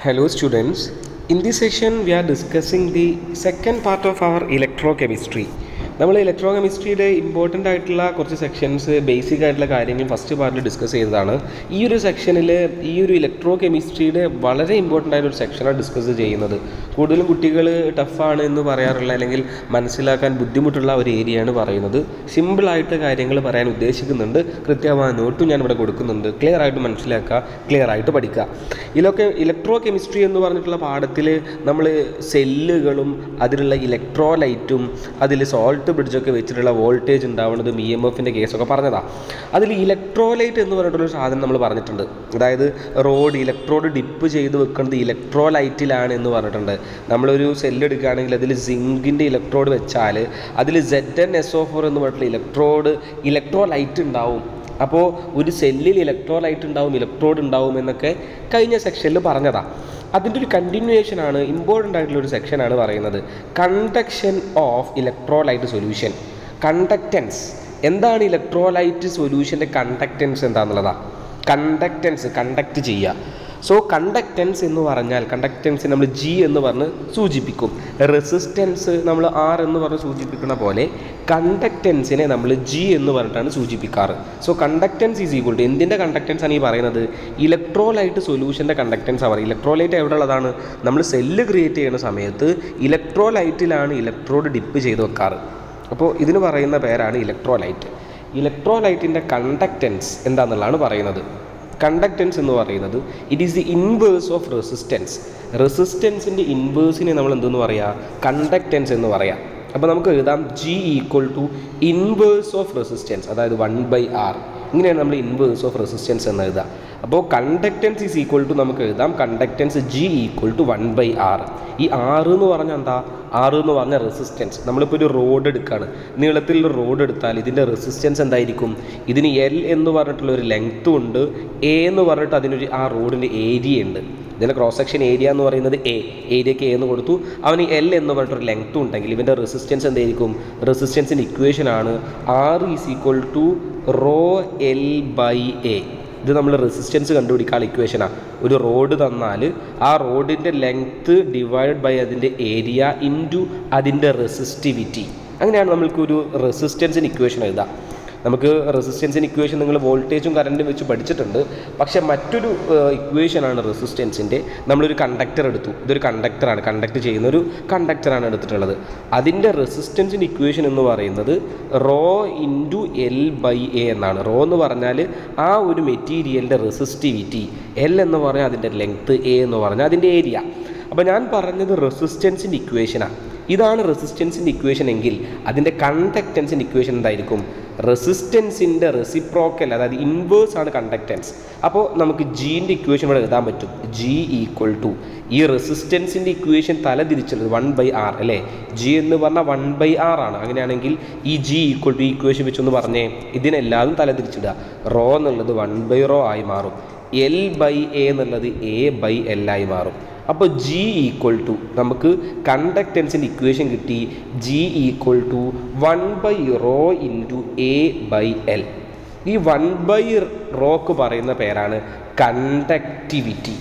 Hello students, in this session we are discussing the second part of our electrochemistry. നമ്മൾ electro കെമിസ്ട്രിയുടെ important ആയിട്ടുള്ള കുറച്ച് sections basic ആയിട്ടുള്ള കാര്യങ്ങൾ first പാർട്ടിൽ discuss ചെയ്തതാണ്. ഈ ഒരു സെക്ഷനിൽ ഈ ഒരു ഇലക്ട്രോ കെമിസ്ട്രിയുടെ വളരെ ഇമ്പോർട്ടൻ്റ് ആയിട്ടൊരു സെക്ഷനാണ് ഡിസ്കസ് ചെയ്യുന്നത്. കൂടുതലും കുട്ടികൾ ടഫാണ് എന്ന് പറയാറുള്ള അല്ലെങ്കിൽ മനസ്സിലാക്കാൻ ബുദ്ധിമുട്ടുള്ള ഒരു ഏരിയയാണ് പറയുന്നത്. സിമ്പിളായിട്ട് കാര്യങ്ങൾ പറയാൻ ഉദ്ദേശിക്കുന്നുണ്ട്. കൃത്യമായ നോട്ടും ഞാൻ ഇവിടെ കൊടുക്കുന്നുണ്ട്. ക്ലിയർ ആയിട്ട് മനസ്സിലാക്കുക, ക്ലിയർ ആയിട്ട് പഠിക്കുക. ഇലക്ട്രോ കെമിസ്ട്രി എന്ന് പറഞ്ഞിട്ടുള്ള പാഠത്തിൽ നമ്മൾ സെല്ലുകളും അതിലുള്ള ഇലക്ട്രോലൈറ്റും അതിൽ സോൾട്ട് ബ്രിഡ്ജൊക്കെ വെച്ചിട്ടുള്ള വോൾട്ടേജ് ഉണ്ടാവുന്നതും EMFൻ്റെ കേസൊക്കെ പറഞ്ഞതാണ്. അതിൽ ഇലക്ട്രോലൈറ്റ് എന്ന് പറഞ്ഞിട്ടുള്ളൊരു സാധനം നമ്മൾ പറഞ്ഞിട്ടുണ്ട്. അതായത് ഇലക്ട്രോഡ് ഡിപ്പ് ചെയ്ത് വെക്കുന്നത് ഇലക്ട്രോലൈറ്റിലാണ് എന്ന് പറഞ്ഞിട്ടുണ്ട്. നമ്മളൊരു സെല്ല് എടുക്കുകയാണെങ്കിൽ അതിൽ സിങ്കിൻ്റെ ഇലക്ട്രോഡ് വെച്ചാൽ അതിൽ ZnSO4 എന്ന് പറഞ്ഞിട്ടുള്ള ഇലക്ട്രോലൈറ്റ് ഉണ്ടാവും. അപ്പോൾ ഒരു സെല്ലിൽ ഇലക്ട്രോലൈറ്റ് ഉണ്ടാവും, ഇലക്ട്രോഡ് ഉണ്ടാവും എന്നൊക്കെ കഴിഞ്ഞ സെക്ഷനിൽ പറഞ്ഞതാണ്. അതിൻ്റെ ഒരു കണ്ടിന്യൂവേഷനാണ്, ഇമ്പോർട്ടൻ്റ് ആയിട്ടുള്ളൊരു സെക്ഷനാണ് പറയുന്നത് conduction of electrolyte solution. Conductance എന്താണ്? ഇലക്ട്രോലൈറ്റ് സൊല്യൂഷൻ്റെ കണ്ടക്റ്റൻസ് എന്താണെന്നുള്ളതാണ്. കണ്ടക്റ്റ് ചെയ്യുക. സോ കണ്ടക്റ്റൻസ് എന്ന് പറഞ്ഞാൽ കണ്ടക്റ്റൻസ് നമ്മൾ G എന്ന് പറഞ്ഞ് സൂചിപ്പിക്കും. റെസിസ്റ്റൻസ് നമ്മൾ R എന്ന് പറഞ്ഞ് സൂചിപ്പിക്കുന്ന പോലെ കണ്ടക്റ്റൻസിനെ നമ്മൾ G എന്ന് പറഞ്ഞിട്ടാണ് സൂചിപ്പിക്കാറ്. So conductance is equal to എന്തിൻ്റെ കണ്ടക്റ്റൻസ് ആണ് ഈ പറയുന്നത്? ഇലക്ട്രോലൈറ്റ് സൊല്യൂഷൻ്റെ കണ്ടക്റ്റൻസ് ആണ് പറയുക. ഇലക്ട്രോലൈറ്റ് എവിടെ ഉള്ളതാണ്? നമ്മൾ സെല്ല് ക്രിയേറ്റ് ചെയ്യുന്ന സമയത്ത് ഇലക്ട്രോലൈറ്റിലാണ് ഇലക്ട്രോഡ് ഡിപ്പ് ചെയ്ത് വെക്കാറ്. അപ്പോൾ ഇതിന് പറയുന്ന പേരാണ് ഇലക്ട്രോലൈറ്റ്. ഇലക്ട്രോലൈറ്റിൻ്റെ കണ്ടക്റ്റൻസ് എന്താണെന്നുള്ളതാണ് പറയുന്നത്. കണ്ടക്റ്റൻസ് എന്ന് പറയുന്നത് it is the inverse of resistance. റെസിസ്റ്റൻസിൻ്റെ ഇൻവേഴ്സിനെ നമ്മൾ എന്തെന്ന് പറയാം? കണ്ടക്റ്റൻസ് എന്ന് പറയാം. അപ്പോൾ നമുക്ക് എഴുതാം G equal to inverse of resistance, അതായത് 1/R. ഇങ്ങനെയാണ് നമ്മൾ ഇൻവേഴ്സ് ഓഫ് റെസിസ്റ്റൻസ് എന്ന് എഴുതാം. അപ്പോൾ കണ്ടക്റ്റൻസ് ഈസ് ഈക്വൽ ടു നമുക്ക് എഴുതാം conductance G equal to 1/R. ഈ R എന്ന് പറഞ്ഞാൽ എന്താ? R എന്ന് പറഞ്ഞാൽ റെസിസ്റ്റൻസ്. നമ്മളിപ്പോൾ ഒരു റോഡ് എടുക്കുകയാണ്, നീളത്തിലുള്ള റോഡ് എടുത്താൽ ഇതിൻ്റെ റെസിസ്റ്റൻസ് എന്തായിരിക്കും? ഇതിന് L എന്ന് പറഞ്ഞിട്ടുള്ളൊരു ലെങ്ത്തും ഉണ്ട്, A എന്ന് പറഞ്ഞിട്ട് അതിനൊരു ആ റോഡിൻ്റെ ഏരിയ ഉണ്ട്. ഇതിൻ്റെ ക്രോസ് സെക്ഷൻ ഏരിയ എന്ന് പറയുന്നത് ഏരിയയ്ക്ക് A എന്ന് കൊടുത്തു. അവന് L എന്ന് പറഞ്ഞിട്ടൊരു ലെങ്ത്തും ഉണ്ടെങ്കിൽ ഇവൻ്റെ റെസിസ്റ്റൻസ് എന്തായിരിക്കും? റെസിസ്റ്റൻസിൻ്റെ ഇക്വേഷനാണ് R is equal to ρL/A. ഇത് നമ്മൾ റെസിസ്റ്റൻസ് കണ്ടുപിടിക്കാനുള്ള ഇക്വേഷനാണ്. ഒരു റോഡ് തന്നാൽ ആ റോഡിൻ്റെ ലെങ്ത്ത് ഡിവൈഡ് ബൈ അതിൻ്റെ ഏരിയ ഇൻറ്റു അതിൻ്റെ റെസിസ്റ്റിവിറ്റി. അങ്ങനെയാണ് നമ്മൾക്കൊരു റെസിസ്റ്റൻസിന് ഇക്വേഷൻ എഴുതാം. നമുക്ക് റെസിസ്റ്റൻസിന് ഇക്വേഷൻ നിങ്ങൾ വോൾട്ടേജും കറൻറ്റും വെച്ച് പഠിച്ചിട്ടുണ്ട്. പക്ഷേ മറ്റൊരു ഇക്വേഷനാണ് റെസിസ്റ്റൻസിൻ്റെ. നമ്മളൊരു കണ്ടക്ടർ എടുത്തു. ഇതൊരു കണ്ടക്ടറാണ്, കണ്ടക്ട് ചെയ്യുന്നൊരു കണ്ടക്ടറാണ് എടുത്തിട്ടുള്ളത്. അതിൻ്റെ റെസിസ്റ്റൻസിൻ്റെ ഇക്വേഷൻ എന്ന് പറയുന്നത് ρ/L/A എന്നാണ്. റോ എന്ന് പറഞ്ഞാൽ ആ ഒരു മെറ്റീരിയലിൻ്റെ റെസിസ്റ്റിവിറ്റി, L എന്ന് പറഞ്ഞാൽ അതിൻ്റെ ലെങ്ത്ത്, A എന്ന് പറഞ്ഞാൽ അതിൻ്റെ ഏരിയ. അപ്പോൾ ഞാൻ പറഞ്ഞത് റെസിസ്റ്റൻസിൻ്റെ ഇക്വേഷനാണ്. ഇതാണ് റെസിസ്റ്റൻസിൻ്റെ ഇക്വേഷൻ എങ്കിൽ അതിൻ്റെ കണ്ടക്റ്റൻസിൻ്റെ ഇക്വേഷൻ എന്തായിരിക്കും? റെസിസ്റ്റൻസിൻ്റെ റെസിപ്രോക്കൽ, അതായത് ഇൻവേഴ്സ് ആണ് കണ്ടക്റ്റൻസ്. അപ്പോൾ നമുക്ക് Gൻ്റെ ഇക്വേഷൻ ഇവിടെ എഴുതാൻ പറ്റും. G ഈക്വൽ ടു ഈ റെസിസ്റ്റൻസിൻ്റെ ഇക്വേഷൻ തലതിരിച്ചുള്ളത് 1/R അല്ലേ? G എന്ന് പറഞ്ഞാൽ 1/R ആണ്. അങ്ങനെയാണെങ്കിൽ ഈ G ഈക്വൽ ടു ഈ ഇക്വേഷൻ വെച്ചൊന്ന് പറഞ്ഞേ, ഇതിനെല്ലാതും തലതിരിച്ചിടുക. റോ എന്നുള്ളത് 1/ρ ആയി മാറും, L/A എന്നുള്ളത് A/L ആയി മാറും. അപ്പോൾ G ഈക്വൽ ടു നമുക്ക് കണ്ടക്റ്റൻസിൻ്റെ ഇക്വേഷൻ കിട്ടി. G equal to 1/ρ into A/L. ഈ 1/ρക്ക് പറയുന്ന പേരാണ് കണ്ടക്റ്റിവിറ്റി.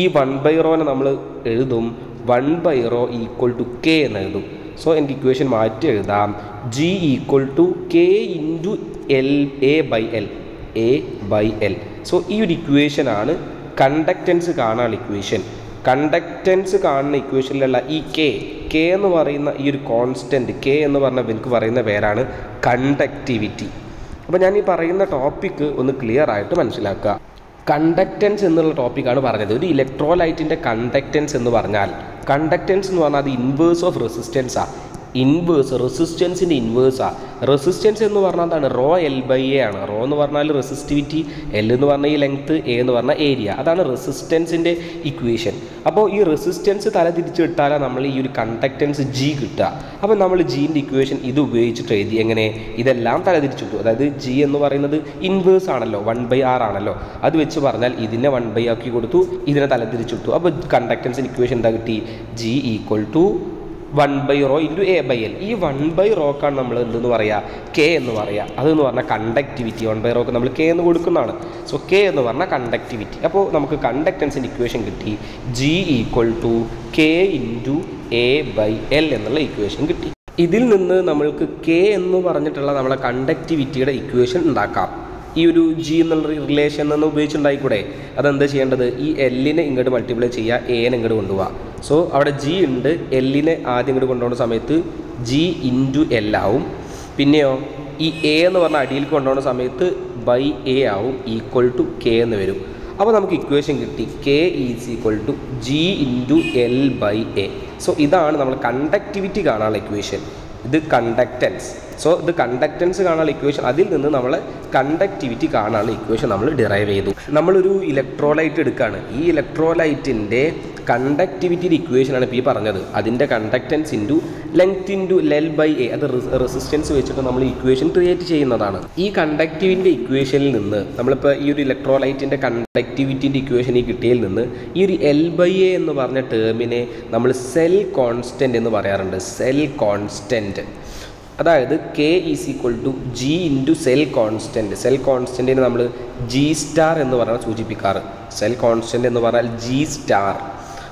ഈ 1/ρനെ നമ്മൾ എഴുതും 1/ρ ഈക്വൽ ടു K എന്ന് എഴുതും. സോ എനിക്ക് ഇക്വേഷൻ മാറ്റി എഴുതാം. G equal to K into A/L. So ഈ ഒരു ഇക്വേഷനാണ് കണ്ടക്റ്റൻസ് കാണാനുള്ള ഇക്വേഷൻ. കണ്ടക്റ്റൻസ് കാണുന്ന ഇക്വേഷനിലുള്ള ഈ K എന്ന് പറയുന്ന ഈ ഒരു കോൺസ്റ്റൻറ്റ്, K എന്ന് പറഞ്ഞ എനിക്ക് പറയുന്ന പേരാണ് കണ്ടക്റ്റിവിറ്റി. അപ്പോൾ ഞാൻ ഈ പറയുന്ന ടോപ്പിക്ക് ഒന്ന് ക്ലിയർ ആയിട്ട് മനസ്സിലാക്കുക. കണ്ടക്റ്റൻസ് എന്നുള്ള ടോപ്പിക്കാണ് പറഞ്ഞത്. ഒരു ഇലക്ട്രോലൈറ്റിൻ്റെ കണ്ടക്റ്റൻസ് എന്ന് പറഞ്ഞാൽ അത് ഇൻവേഴ്സ് ഓഫ് റെസിസ്റ്റൻസാണ്. റെസിസ്റ്റൻസിൻ്റെ ഇൻവേഴ്സാണ്. റെസിസ്റ്റൻസ് എന്ന് പറഞ്ഞാൽ എന്താണ്? ρL/A ആണ്. റോ എന്ന് പറഞ്ഞാൽ റെസിസ്റ്റിവിറ്റി, L എന്ന് പറഞ്ഞാൽ ഈ ലെങ്ത്ത്, A എന്ന് പറഞ്ഞാൽ ഏരിയ. അതാണ് റെസിസ്റ്റൻസിൻ്റെ ഇക്വേഷൻ. അപ്പോൾ ഈ റെസിസ്റ്റൻസ് തലതിരിച്ച് ഇട്ടാലാണ് നമ്മൾ ഈ ഒരു കണ്ടക്റ്റൻസ് G കിട്ടുക. അപ്പോൾ നമ്മൾ Gൻ്റെ ഇക്വേഷൻ ഇത് ഉപയോഗിച്ചിട്ട് എഴുതി. എങ്ങനെ? ഇതെല്ലാം തലതിരിച്ചിട്ടു. അതായത് G എന്ന് പറയുന്നത് ഇൻവേഴ്സ് ആണല്ലോ, 1/R ആണല്ലോ. അത് വെച്ച് പറഞ്ഞാൽ ഇതിനെ 1/R ആക്കി കൊടുത്തു, ഇതിനെ തലതിരിച്ചിട്ടു. അപ്പോൾ കണ്ടക്റ്റൻസിൻ്റെ ഇക്വേഷൻ എന്താ കിട്ടി? G equal to 1/ρ into A/L. ഈ 1/ρക്കാണ് നമ്മൾ എന്തെന്ന് പറയുക, കെ എന്ന് പറയുക. അതെന്ന് പറഞ്ഞാൽ കണ്ടക്ടിവിറ്റി. 1/ρക്ക് നമ്മൾ കെ എന്ന് കൊടുക്കുന്നതാണ്. സോ കെ എന്ന് പറഞ്ഞാൽ കണ്ടക്ടിവിറ്റി. അപ്പോൾ നമുക്ക് കണ്ടക്റ്റൻസിൻ്റെ ഇക്വേഷൻ കിട്ടി. G = K × A/L എന്നുള്ള ഇക്വേഷൻ കിട്ടി. ഇതിൽ നിന്ന് നമ്മൾക്ക് കെ എന്ന് പറഞ്ഞിട്ടുള്ള നമ്മളെ കണ്ടക്ടിവിറ്റിയുടെ ഇക്വേഷൻ ഉണ്ടാക്കാം. ഈ ഒരു ജി എന്നുള്ള റിലേഷൻ നിന്ന് ഉപയോഗിച്ചുണ്ടായിക്കൂടെ? അതെന്താ ചെയ്യേണ്ടത്? ഈ എല്ലിനെ ഇങ്ങോട്ട് മൾട്ടിപ്ലൈ ചെയ്യുക, എനെ ഇങ്ങോട്ട് കൊണ്ടുപോവുക. സോ അവിടെ ജി ഉണ്ട്, എല്ലിനെ ആദ്യം ഇങ്ങോട്ട് കൊണ്ടുപോകുന്ന സമയത്ത് ജി ഇൻറ്റു എൽ ആവും. പിന്നെയോ ഈ എ എന്ന് പറഞ്ഞ അടിയിലേക്ക് കൊണ്ടുപോകുന്ന സമയത്ത് ബൈ എ ആവും, ഈക്വൽ ടു കെ എന്ന് വരും. അപ്പോൾ നമുക്ക് ഇക്വേഷൻ കിട്ടി, K is equal to G into L by A. So ഇതാണ് നമ്മൾ കണ്ടക്ടിവിറ്റി കാണാനുള്ള ഇക്വേഷൻ. ഇത് കണ്ടക്റ്റൻസ്. സോ ഇത് കണ്ടക്റ്റൻസ് കാണാനുള്ള ഇക്വേഷൻ. അതിൽ നിന്ന് നമ്മൾ കണ്ടക്ടിവിറ്റി കാണാനുള്ള ഇക്വേഷൻ നമ്മൾ ഡിറൈവ് ചെയ്തു. നമ്മളൊരു ഇലക്ട്രോലൈറ്റ് എടുക്കുകയാണ്. ഈ ഇലക്ട്രോലൈറ്റിൻ്റെ കണ്ടക്ടിവിറ്റിയുടെ ഇക്വേഷനാണ് ഇപ്പോൾ ഈ പറഞ്ഞത്. അതിൻ്റെ conductance into length into L by A. അത് റെസിസ്റ്റൻസ് വെച്ചിട്ട് നമ്മൾ ഇക്വേഷൻ ക്രിയേറ്റ് ചെയ്യുന്നതാണ്. ഈ കണ്ടക്ടിവിൻ്റെ ഇക്വേഷനിൽ നിന്ന് നമ്മളിപ്പോൾ ഈ ഒരു ഇലക്ട്രോലൈറ്റിൻ്റെ കണ്ടക്ടിവിറ്റിൻ്റെ ഇക്വേഷൻ ഈ കിട്ടിയതിൽ നിന്ന് ഈ ഒരു എൽ ബൈ എ എന്ന് പറഞ്ഞ ടേമിനെ നമ്മൾ സെൽ കോൺസ്റ്റൻറ്റ് എന്ന് പറയാറുണ്ട്. Cell constant. അതായത് K is equal to G into cell constant. Cell കോൺസ്റ്റൻറ്റിനെ നമ്മൾ ജി സ്റ്റാർ എന്ന് പറഞ്ഞാൽ സൂചിപ്പിക്കാറ്. സെൽ കോൺസ്റ്റൻറ്റ് എന്ന് പറഞ്ഞാൽ ജി സ്റ്റാർ.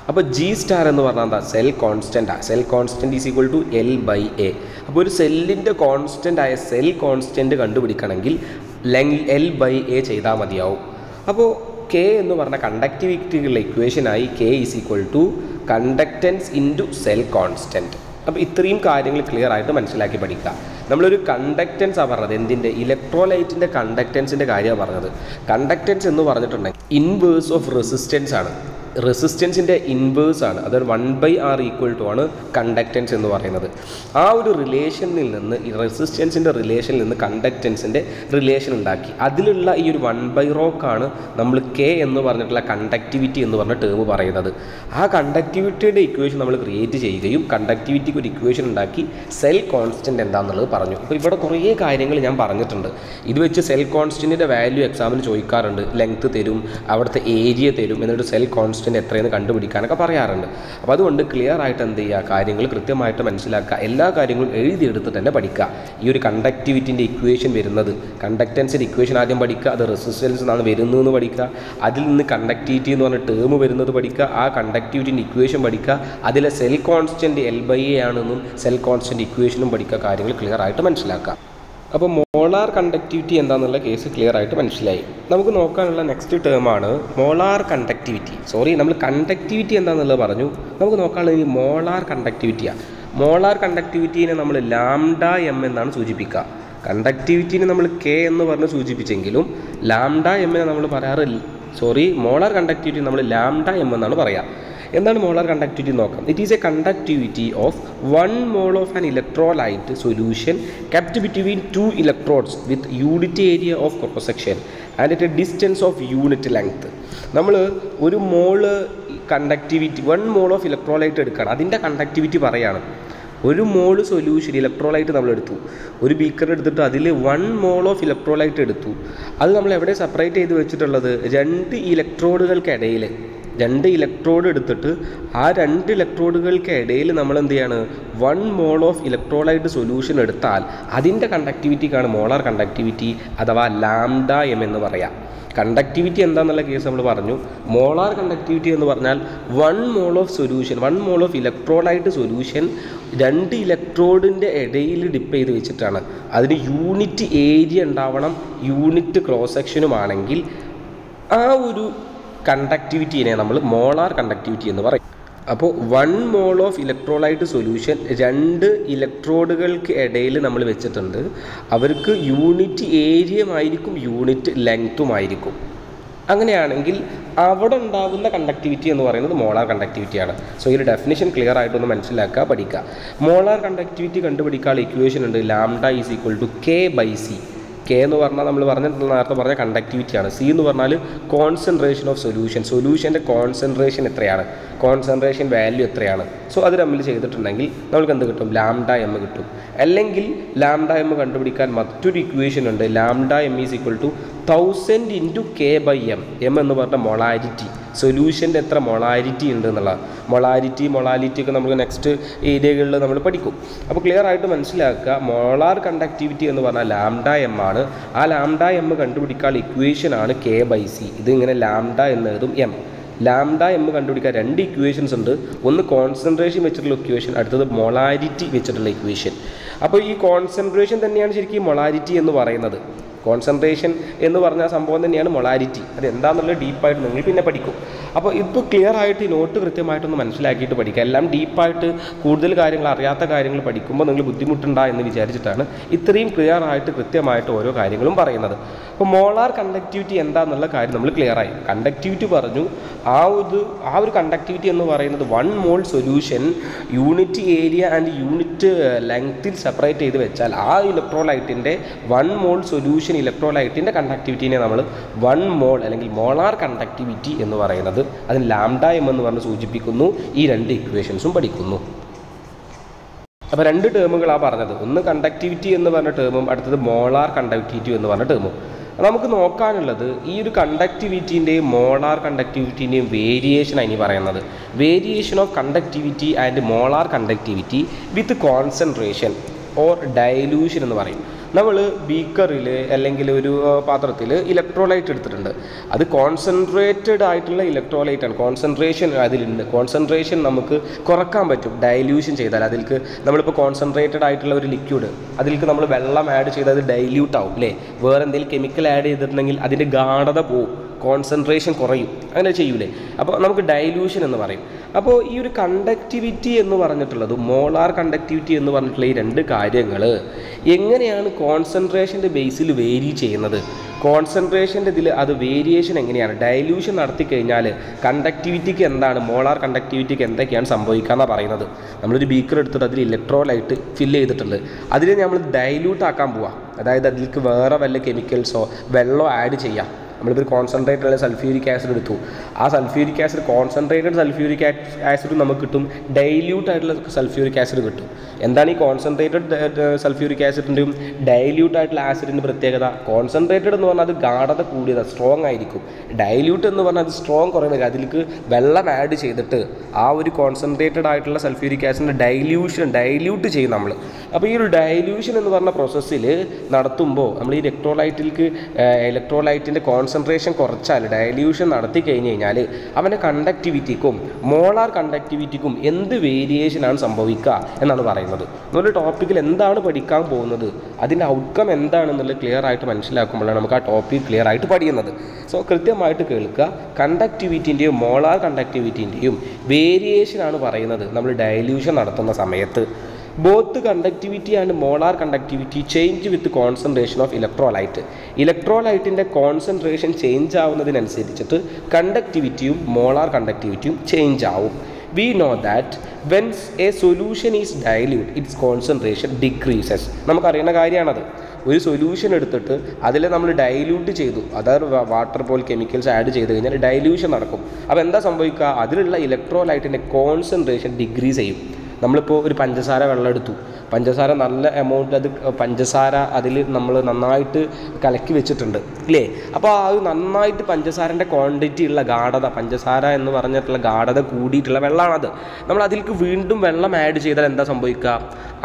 അപ്പോൾ ജി സ്റ്റാർ എന്ന് പറഞ്ഞാൽ എന്താ? സെൽ കോൺസ്റ്റൻറ്റാണ്. Cell constant is equal to L by A. അപ്പോൾ ഒരു സെല്ലിൻ്റെ കോൺസ്റ്റൻ്റ് ആയ സെൽ കോൺസ്റ്റൻറ്റ് കണ്ടുപിടിക്കണമെങ്കിൽ എൽ ബൈ എ ചെയ്താൽ മതിയാവും. അപ്പോൾ കെ എന്ന് പറഞ്ഞ കണ്ടക്ടിവിറ്റിയുള്ള ഇക്വേഷനായി K is equal to conductance into cell constant. അപ്പോൾ ഇത്രയും കാര്യങ്ങൾ ക്ലിയർ ആയിട്ട് മനസ്സിലാക്കി പഠിക്കുക. നമ്മളൊരു കണ്ടക്റ്റൻസാണ് പറഞ്ഞത്. എന്തിൻ്റെ? ഇലക്ട്രോലൈറ്റിൻ്റെ കണ്ടക്റ്റൻസിൻ്റെ കാര്യമാണ് പറഞ്ഞത്. കണ്ടക്റ്റൻസ് എന്ന് പറഞ്ഞിട്ടുണ്ടെങ്കിൽ ഇൻവേഴ്സ് ഓഫ് റെസിസ്റ്റൻസ് ആണ്. റെസിസ്റ്റൻസിൻ്റെ ഇൻവേഴ്സ് ആണ്. അതൊരു 1/R = ആണ് കണ്ടക്റ്റൻസ് എന്ന് പറയുന്നത്. ആ ഒരു റിലേഷനിൽ നിന്ന്, ഈ റെസിസ്റ്റൻസിൻ്റെ റിലേഷനിൽ നിന്ന് കണ്ടക്റ്റൻസിൻ്റെ റിലേഷൻ ഉണ്ടാക്കി. അതിലുള്ള ഈ ഒരു 1/ρക്കാണ് നമ്മൾ കെ എന്ന് പറഞ്ഞിട്ടുള്ള കണ്ടക്ടിവിറ്റി എന്ന് പറഞ്ഞ ടേം പറയുന്നത്. ആ കണ്ടക്ടിവിറ്റിയുടെ ഇക്വേഷൻ നമ്മൾ ക്രിയേറ്റ് ചെയ്യുകയും കണ്ടക്ടിവിറ്റിക്ക് ഒരു ഇക്വേഷൻ ഉണ്ടാക്കി സെൽ കോൺസ്റ്റൻറ്റ് എന്താണെന്നുള്ളത് പറഞ്ഞു. അപ്പോൾ ഇവിടെ കുറേ കാര്യങ്ങൾ ഞാൻ പറഞ്ഞിട്ടുണ്ട്. ഇത് വെച്ച് സെൽ കോൺസ്റ്റൻറ്റിൻ്റെ വാല്യൂ എക്സാമിന് ചോദിക്കാറുണ്ട്. ലെങ്ത്ത് തരും, അവിടുത്തെ ഏരിയ തരും, എന്നിട്ട് സെൽ കോൺസ്റ്റൻറ്റ് എത്രയെന്ന് കണ്ടുപിടിക്കാനൊക്കെ പറയാറുണ്ട്. അപ്പോൾ അതുകൊണ്ട് ക്ലിയർ ആയിട്ട് എന്ത് ചെയ്യുക, കാര്യങ്ങൾ കൃത്യമായിട്ട് മനസ്സിലാക്കുക. എല്ലാ കാര്യങ്ങളും എഴുതിയെടുത്ത് തന്നെ പഠിക്കുക. ഈ ഒരു കണ്ടക്ടിവിറ്റിൻ്റെ ഇക്വേഷൻ വരുന്നത്, കണ്ടക്റ്റൻസിൻ്റെ ഇക്വേഷൻ ആദ്യം പഠിക്കുക. അത് റെസിസ്റ്റൻസ് എന്നാണ് വരുന്നതെന്ന് പഠിക്കുക. അതിൽ നിന്ന് കണ്ടക്ടിവിറ്റി എന്ന് പറഞ്ഞ ടേം വരുന്നത് പഠിക്കുക. ആ കണ്ടക്ടിവിറ്റിൻ്റെ ഇക്വേഷൻ പഠിക്കുക. അതിലെ cell constant L by A ആണെന്നും സെൽ കോൺസ്റ്റൻറ്റ് ഇക്വേഷനും പഠിക്കുക. കാര്യങ്ങൾ ക്ലിയർ ആയിട്ട് മനസ്സിലാക്കുക. അപ്പോൾ മോളാർ കണ്ടക്ടിവിറ്റി എന്താണെന്നുള്ള കേസ് ക്ലിയർ ആയിട്ട് മനസ്സിലായി. നമുക്ക് നോക്കാനുള്ള നെക്സ്റ്റ് ടേമാണ് മോളാർ കണ്ടക്ടിവിറ്റി. നമ്മൾ കണ്ടക്ടിവിറ്റി എന്താണെന്നുള്ളത് പറഞ്ഞു. നമുക്ക് നോക്കാനുള്ളത് ഈ മോളാർ കണ്ടക്ടിവിറ്റിയാണ്. മോളാർ കണ്ടക്ടിവിറ്റീനെ നമ്മൾ ലാംഡ എം എന്നാണ് സൂചിപ്പിക്കുക. കണ്ടക്ടിവിറ്റീനെ നമ്മൾ കെ എന്ന് പറഞ്ഞ് സൂചിപ്പിച്ചെങ്കിലും ലാംഡ എമ്മിനെ നമ്മൾ പറയാറ് മോളാർ കണ്ടക്ടിവിറ്റി നമ്മൾ ലാംഡ എം എന്നാണ് പറയുക. എന്താണ് മോളാർ കണ്ടക്ടിവിറ്റി നോക്കാം. It is A conductivity of 1 mole of an electrolyte solution kept between 2 electrodes with unit area of cross section and at A distance of unit length. നമ്മൾ ഒരു മോള് conductivity 1 mole of electrolyte എടുക്കുകയാണ്. അതിൻ്റെ conductivity പറയുകയാണ്. ഒരു മോള് solution electrolyte നമ്മൾ എടുത്തു, ഒരു ബീക്കർ എടുത്തിട്ട് അതിൽ 1 mole ഓഫ് ഇലക്ട്രോലൈറ്റ് എടുത്തു. അത് നമ്മൾ എവിടെ സെപ്പറേറ്റ് ചെയ്ത് വെച്ചിട്ടുള്ളത്? 2 ഇലക്ട്രോഡുകൾക്കിടയിൽ. 2 ഇലക്ട്രോഡ് എടുത്തിട്ട് ആ 2 ഇലക്ട്രോഡുകൾക്കിടയിൽ നമ്മൾ എന്ത് ചെയ്യാണ്? 1 mole ഓഫ് ഇലക്ട്രോലൈറ്റ് സൊല്യൂഷൻ എടുത്താൽ അതിൻ്റെ കണ്ടക്ടിവിറ്റിക്കാണ് മോളാർ കണ്ടക്ടിവിറ്റി അഥവാ ലാംഡ എം എന്ന് പറയാം. കണ്ടക്ടിവിറ്റി എന്താണെന്നുള്ള കേസ് നമ്മൾ പറഞ്ഞു. മോളാർ കണ്ടക്ടിവിറ്റി എന്ന് പറഞ്ഞാൽ 1 mole of solution, 1 mole of electrolyte solution 2 ഇലക്ട്രോഡിൻ്റെ ഇടയിൽ ഡിപ്പ് ചെയ്ത് വെച്ചിട്ടാണ്. അതിന് യൂണിറ്റ് ഏരിയ ഉണ്ടാവണം, യൂണിറ്റ് ക്രോസ് സെക്ഷനുമാണെങ്കിൽ ആ ഒരു കണ്ടക്ടിവിറ്റിനെ നമ്മൾ മോളാർ കണ്ടക്ടിവിറ്റി എന്ന് പറയും. അപ്പോൾ 1 mole ഓഫ് ഇലക്ട്രോലൈറ്റ് സൊല്യൂഷൻ 2 ഇലക്ട്രോഡുകൾക്ക് ഇടയിൽ നമ്മൾ വെച്ചിട്ടുണ്ട്. അവർക്ക് യൂണിറ്റ് ഏരിയയുമായിരിക്കും, യൂണിറ്റ് ലെങ്ത്തുമായിരിക്കും. അങ്ങനെയാണെങ്കിൽ അവിടെ ഉണ്ടാകുന്ന കണ്ടക്ടിവിറ്റി എന്ന് പറയുന്നത് മോളാർ കണ്ടക്ടിവിറ്റിയാണ്. ഈ ഒരു ഡെഫിനിഷൻ ക്ലിയർ ആയിട്ടൊന്ന് മനസ്സിലാക്കുക, പഠിക്കുക. മോളാർ കണ്ടക്ടിവിറ്റി കണ്ടുപിടിക്കാനുള്ള ഇക്വേഷൻ ഉണ്ട്. Lambda is equal to K by C. K എന്ന് പറഞ്ഞാൽ നമ്മൾ നേരത്തെ പറഞ്ഞ കണ്ടക്ടിവിറ്റിയാണ്. സി എന്ന് പറഞ്ഞാൽ കോൺസെൻട്രേഷൻ ഓഫ് സൊല്യൂഷൻ. സൊല്യൂഷൻ്റെ കോൺസെൻട്രേഷൻ എത്രയാണ്, കോൺസെൻട്രേഷൻ വാല്യൂ എത്രയാണ്. അത് തമ്മിൽ ചെയ്തിട്ടുണ്ടെങ്കിൽ നമുക്ക് എന്ത് കിട്ടും? ലാംഡ എം കിട്ടും. അല്ലെങ്കിൽ ലാംഡ എം കണ്ടുപിടിക്കാൻ മറ്റൊരു ഇക്വേഷൻ ഉണ്ട്. Lambda M is equal to 1000 × K/m. M എന്ന് പറഞ്ഞ മൊളാരിറ്റി. സൊല്യൂഷൻ്റെ എത്ര മൊളാരിറ്റി ഉണ്ട് എന്നുള്ളത്. മൊളാലിറ്റി ഒക്കെ നമ്മൾ നെക്സ്റ്റ് ഏരിയകളിൽ നമ്മൾ പഠിക്കും. അപ്പോൾ ക്ലിയർ ആയിട്ട് മനസ്സിലാക്കുക, മോളാർ കണ്ടക്ടിവിറ്റി എന്ന് പറഞ്ഞാൽ λm ആണ്. ആ λm കണ്ടുപിടിക്കാനുള്ള ഇക്വേഷനാണ് K/C. ഇത് ഇങ്ങനെ ലാംഡ എന്നതും m കണ്ടുപിടിക്കാൻ 2 ഇക്വേഷൻസ് ഉണ്ട്. ഒന്ന് കോൺസെൻട്രേഷൻ വെച്ചിട്ടുള്ള ഇക്വേഷൻ, അടുത്തത് മൊളാരിറ്റി വെച്ചിട്ടുള്ള ഇക്വേഷൻ. അപ്പോൾ ഈ കോൺസെൻട്രേഷൻ തന്നെയാണ് ശരിക്കും മൊളാരിറ്റി എന്ന് പറയുന്നത്. കോൺസെൻട്രേഷൻ എന്ന് പറഞ്ഞ സംഭവം തന്നെയാണ് മൊളാരിറ്റി. അത് എന്താണെന്നുള്ളത് ഡീപ്പായിട്ട് നിങ്ങൾ പിന്നെ പഠിക്കും. അപ്പോൾ ഇപ്പോൾ ക്ലിയർ ആയിട്ട് ഈ നോട്ട് കൃത്യമായിട്ടൊന്ന് മനസ്സിലാക്കിയിട്ട് പഠിക്കുക. എല്ലാം ഡീപ്പായിട്ട് കൂടുതൽ കാര്യങ്ങൾ അറിയാത്ത കാര്യങ്ങൾ പഠിക്കുമ്പോൾ നിങ്ങൾ ബുദ്ധിമുട്ടുണ്ടാ എന്ന് വിചാരിച്ചിട്ടാണ് ഇത്രയും ക്ലിയർ ആയിട്ട് കൃത്യമായിട്ട് ഓരോ കാര്യങ്ങളും പറയുന്നത്. അപ്പോൾ മോളാർ കണ്ടക്ടിവിറ്റി എന്താണെന്നുള്ള കാര്യം നമ്മൾ ക്ലിയർ ആയി. കണ്ടക്ടിവിറ്റി പറഞ്ഞു. ആ ഒരു കണ്ടക്ടിവിറ്റി എന്ന് പറയുന്നത് 1 mole solution unit area and unit ലെങ്ത്തിൽ സെപ്പറേറ്റ് ചെയ്ത് വെച്ചാൽ ആ ഇലക്ട്രോലൈറ്റിൻ്റെ 1 മോൾ സൊല്യൂഷൻ ഇലക്ട്രോലൈറ്റിൻ്റെ കണ്ടക്ടിവിറ്റിനെ നമ്മൾ 1 മോൾ അല്ലെങ്കിൽ മോളാർ കണ്ടക്ടിവിറ്റി എന്ന് പറയുന്നത്. അതിന് λm എന്ന് പറഞ്ഞ് സൂചിപ്പിക്കുന്നു. ഈ 2 ഇക്വേഷൻസും പഠിക്കുന്നു. അപ്പോൾ 2 ടേമുകളാണ് പറഞ്ഞത്. ഒന്ന് കണ്ടക്ടിവിറ്റി എന്ന് പറഞ്ഞ ടേമും അടുത്തത് മോളാർ കണ്ടക്ടിവിറ്റി എന്ന് പറഞ്ഞ ടേമും. നമുക്ക് നോക്കാനുള്ളത് ഈ ഒരു കണ്ടക്ടിവിറ്റിൻ്റെയും മോളാർ കണ്ടക്ടിവിറ്റിൻ്റെയും വേരിയേഷനാണ് ഇനി പറയുന്നത്. Variation of conductivity and molar conductivity with concentration or dilution എന്ന് പറയും. നമ്മൾ ബീക്കറിൽ അല്ലെങ്കിൽ ഒരു പാത്രത്തിൽ ഇലക്ട്രോലൈറ്റ് എടുത്തിട്ടുണ്ട്. അത് കോൺസെൻട്രേറ്റഡ് ആയിട്ടുള്ള ഇലക്ട്രോലൈറ്റാണ്. കോൺസെൻട്രേഷൻ അതിലുണ്ട്. കോൺസെൻട്രേഷൻ നമുക്ക് കുറക്കാൻ പറ്റും ഡൈല്യൂഷൻ ചെയ്താൽ. അതിലേക്ക് നമ്മളിപ്പോൾ കോൺസെൻട്രേറ്റഡ് ആയിട്ടുള്ള ഒരു ലിക്വിഡ് അതിലേക്ക് നമ്മൾ വെള്ളം ആഡ് ചെയ്താൽ അത് ഡൈല്യൂട്ട് ആവും അല്ലേ. വേറെ എന്തെങ്കിലും കെമിക്കൽ ആഡ് ചെയ്തിട്ടുണ്ടെങ്കിൽ അതിൻ്റെ ഗാഢത പോവും, കോൺസെൻട്രേഷൻ കുറയും, അങ്ങനെ ചെയ്യൂലേ. അപ്പോൾ നമുക്ക് ഡൈല്യൂഷൻ എന്ന് പറയും. അപ്പോൾ ഈ ഒരു കണ്ടക്ടിവിറ്റി എന്ന് പറഞ്ഞിട്ടുള്ളത് മോളാർ കണ്ടക്ടിവിറ്റി എന്ന് പറഞ്ഞിട്ടുള്ള ഈ 2 കാര്യങ്ങൾ എങ്ങനെയാണ് കോൺസെൻട്രേഷൻ്റെ ബേസിൽ വേരി ചെയ്യുന്നത്, കോൺസെൻട്രേഷൻ്റെ ഇതിൽ അത് വേരിയേഷൻ എങ്ങനെയാണ്, ഡൈല്യൂഷൻ നടത്തി കഴിഞ്ഞാൽ കണ്ടക്ടിവിറ്റിക്ക് എന്താണ്, മോളാർ കണ്ടക്ടിവിറ്റിക്ക് എന്തൊക്കെയാണ് സംഭവിക്കാമെന്നാണ് പറയുന്നത്. നമ്മളൊരു ബീക്കർ എടുത്തിട്ട് അതിൽ ഇലക്ട്രോലൈറ്റ് ഫില്ല് ചെയ്തിട്ടുണ്ട്. അതിനെ നമ്മൾ ഡൈല്യൂട്ട് ആക്കാൻ പോവാം. അതായത് അതിലേക്ക് വേറെ വല്ല കെമിക്കൽസോ വെള്ളമോ ആഡ് ചെയ്യാം. നമ്മളിപ്പോൾ കോൺസെൻട്രേറ്റഡ് അല്ലെങ്കിൽ സൾഫ്യൂരിക് ആസിഡ് എടുത്തു. ആ sulphuric acid concentrated sulphuric acid നമുക്ക് കിട്ടും, ഡൈല്യൂട്ട് ആയിട്ടുള്ള സൾഫ്യൂരിക് ആസിഡ് കിട്ടും. എന്താണ് ഈ കോൺസെൻട്രേറ്റഡ് സൾഫ്യൂരിക് ആസിഡിൻ്റെയും ഡൈല്യൂട്ട് ആയിട്ടുള്ള ആസിഡിൻ്റെ പ്രത്യേകത? കോൺസെൻട്രേറ്റഡ് എന്ന് പറഞ്ഞാൽ അത് ഗാഢത കൂടിയതാണ്, സ്ട്രോങ് ആയിരിക്കും. ഡൈല്യൂട്ട് എന്ന് പറഞ്ഞാൽ അത് സ്ട്രോങ് കുറയുന്നത്. അതിലേക്ക് വെള്ളം ആഡ് ചെയ്തിട്ട് ആ ഒരു കോൺസെൻട്രേറ്റഡ് ആയിട്ടുള്ള സൾഫ്യൂരിക് ആസിഡിൻ്റെ ഡൈല്യൂട്ട് ചെയ്യും നമ്മൾ. അപ്പോൾ ഈ ഒരു ഡൈല്യൂഷൻ എന്ന് പറഞ്ഞ പ്രോസസ്സിൽ നടത്തുമ്പോൾ നമ്മൾ ഈ ഇലക്ട്രോലൈറ്റിൻ്റെ കോൺസെൻട്രേഷൻ കുറച്ചാൽ, ഡൈല്യൂഷൻ നടത്തി കഴിഞ്ഞ് കഴിഞ്ഞാൽ അവൻ്റെ കണ്ടക്ടിവിറ്റിക്കും മോളാർ കണ്ടക്ടിവിറ്റിക്കും എന്ത് വേരിയേഷനാണ് സംഭവിക്കുക എന്നാണ് പറയുന്നത്. നമ്മുടെ ടോപ്പിക്കിൽ എന്താണ് പഠിക്കാൻ പോകുന്നത്, അതിൻ്റെ ഔട്ട്കം എന്താണെന്നുള്ളത് ക്ലിയർ ആയിട്ട് മനസ്സിലാക്കുമ്പോഴാണ് നമുക്ക് ആ ടോപ്പിക് ക്ലിയർ ആയിട്ട് പഠിക്കുന്നത്. സോ കൃത്യമായിട്ട് കേൾക്കുക. കണ്ടക്ടിവിറ്റിൻ്റെയും മോളാർ കണ്ടക്ടിവിറ്റിൻ്റെയും വേരിയേഷനാണ് പറയുന്നത് നമ്മൾ ഡൈല്യൂഷൻ നടത്തുന്ന സമയത്ത്. Both conductivity and molar conductivity change with concentration of electrolyte. ഇലക്ട്രോലൈറ്റിൻ്റെ കോൺസെൻട്രേഷൻ ചേഞ്ച് ആവുന്നതിനനുസരിച്ചിട്ട് കണ്ടക്ടിവിറ്റിയും മോളാർ കണ്ടക്ടിവിറ്റിയും ചേഞ്ച് ആവും. We know that when a solution is dilute, its concentration decreases. നമുക്കറിയുന്ന കാര്യമാണത്. ഒരു സൊല്യൂഷൻ എടുത്തിട്ട് അതിൽ നമ്മൾ ഡൈല്യൂട്ട് ചെയ്തു, അതായത് വാട്ടർ പോലെ കെമിക്കൽസ് ആഡ് ചെയ്ത് കഴിഞ്ഞാൽ ഡൈല്യൂഷൻ നടക്കും. അപ്പോൾ എന്താ സംഭവിക്കുക? അതിലുള്ള ഇലക്ട്രോലൈറ്റിൻ്റെ കോൺസെൻട്രേഷൻ ഡിക്രീസ് ചെയ്യും. നമ്മളിപ്പോൾ ഒരു പഞ്ചസാര വെള്ളം എടുത്തു, പഞ്ചസാര നല്ല എമൗണ്ട് പഞ്ചസാര അതിൽ നമ്മൾ നന്നായിട്ട് കലക്കി വെച്ചിട്ടുണ്ട് ഇല്ലേ. അപ്പോൾ ആ ഒരു നന്നായിട്ട് പഞ്ചസാരൻ്റെ ക്വാണ്ടിറ്റി ഉള്ള ഗാഢത, പഞ്ചസാര എന്ന് പറഞ്ഞിട്ടുള്ള ഗാഢത കൂടിയിട്ടുള്ള വെള്ളമാണത്. നമ്മൾ അതിലേക്ക് വീണ്ടും വെള്ളം ആഡ് ചെയ്താൽ എന്താ സംഭവിക്കുക?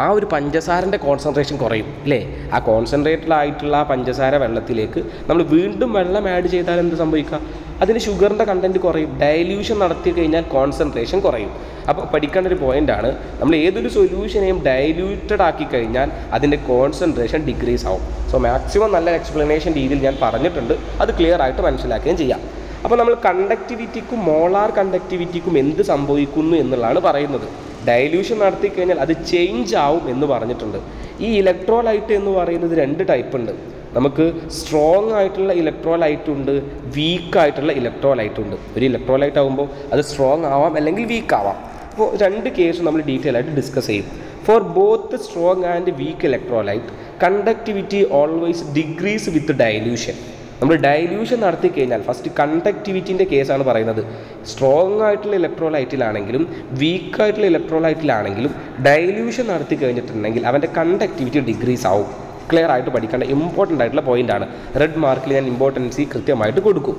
ആ ഒരു പഞ്ചസാരൻ്റെ കോൺസെൻട്രേഷൻ കുറയും ഇല്ലേ. ആ കോൺസെൻട്രേറ്റഡ് ആയിട്ടുള്ള ആ പഞ്ചസാര വെള്ളത്തിലേക്ക് നമ്മൾ വീണ്ടും വെള്ളം ആഡ് ചെയ്താൽ എന്ത് സംഭവിക്കുക? അതിന് ഷുഗറിൻ്റെ കണ്ടൻറ്റ് കുറയും. ഡൈല്യൂഷൻ നടത്തി കഴിഞ്ഞാൽ കോൺസെൻട്രേഷൻ കുറയും. അപ്പോൾ പഠിക്കേണ്ട ഒരു പോയിൻ്റാണ്, നമ്മൾ ഏതൊരു സൊല്യൂഷനെയും ഡൈല്യൂട്ടഡ് ആക്കി കഴിഞ്ഞാൽ അതിൻ്റെ കോൺസെൻട്രേഷൻ ഡിക്രീസ് ആവും. സോ മാക്സിമം നല്ല എക്സ്പ്ലനേഷൻ രീതിയിൽ ഞാൻ പറഞ്ഞിട്ടുണ്ട്, അത് ക്ലിയർ ആയിട്ട് മനസ്സിലാക്കുകയും ചെയ്യാം. അപ്പോൾ നമ്മൾ കണ്ടക്ടിവിറ്റിക്കും മോളാർ കണ്ടക്ടിവിറ്റിക്കും എന്ത് സംഭവിക്കുന്നു എന്നുള്ളതാണ് പറയുന്നത്. ഡൈല്യൂഷൻ നടത്തി കഴിഞ്ഞാൽ അത് ചേഞ്ച് ആവും എന്ന് പറഞ്ഞിട്ടുണ്ട്. ഈ ഇലക്ട്രോലൈറ്റ് എന്ന് പറയുന്നത് 2 ടൈപ്പ് ഉണ്ട്. നമുക്ക് സ്ട്രോങ് ആയിട്ടുള്ള ഇലക്ട്രോലൈറ്റ് ഉണ്ട്, വീക്ക് ആയിട്ടുള്ള ഇലക്ട്രോലൈറ്റ് ഉണ്ട്. ഒരു ഇലക്ട്രോലൈറ്റ് ആകുമ്പോൾ അത് സ്ട്രോങ് ആവാം അല്ലെങ്കിൽ വീക്ക് ആവാം. അപ്പോൾ 2 കേസ് നമ്മൾ ഡീറ്റെയിൽ ആയിട്ട് ഡിസ്കസ് ചെയ്യും. For both strong and weak electrolyte conductivity always decrease with dilution. നമ്മൾ ഡൈല്യൂഷൻ നടത്തി കഴിഞ്ഞാൽ ഫസ്റ്റ് കണ്ടക്ടിവിറ്റിൻ്റെ കേസാണ് പറയുന്നത്. സ്ട്രോങ് ആയിട്ടുള്ള ഇലക്ട്രോലൈറ്റിലാണെങ്കിലും വീക്കായിട്ടുള്ള ഇലക്ട്രോലൈറ്റിലാണെങ്കിലും ഡൈല്യൂഷൻ നടത്തി കഴിഞ്ഞിട്ടുണ്ടെങ്കിൽ അവൻ്റെ കണ്ടക്ടിവിറ്റി ഡിക്രീസ് ആവും. ക്ലിയർ ആയിട്ട് പഠിക്കേണ്ട ഇമ്പോർട്ടൻ്റ് ആയിട്ടുള്ള പോയിൻ്റാണ്. റെഡ് മാർക്കിൽ ഞാൻ ഇമ്പോർട്ടൻസി കൃത്യമായിട്ട് കൊടുക്കും.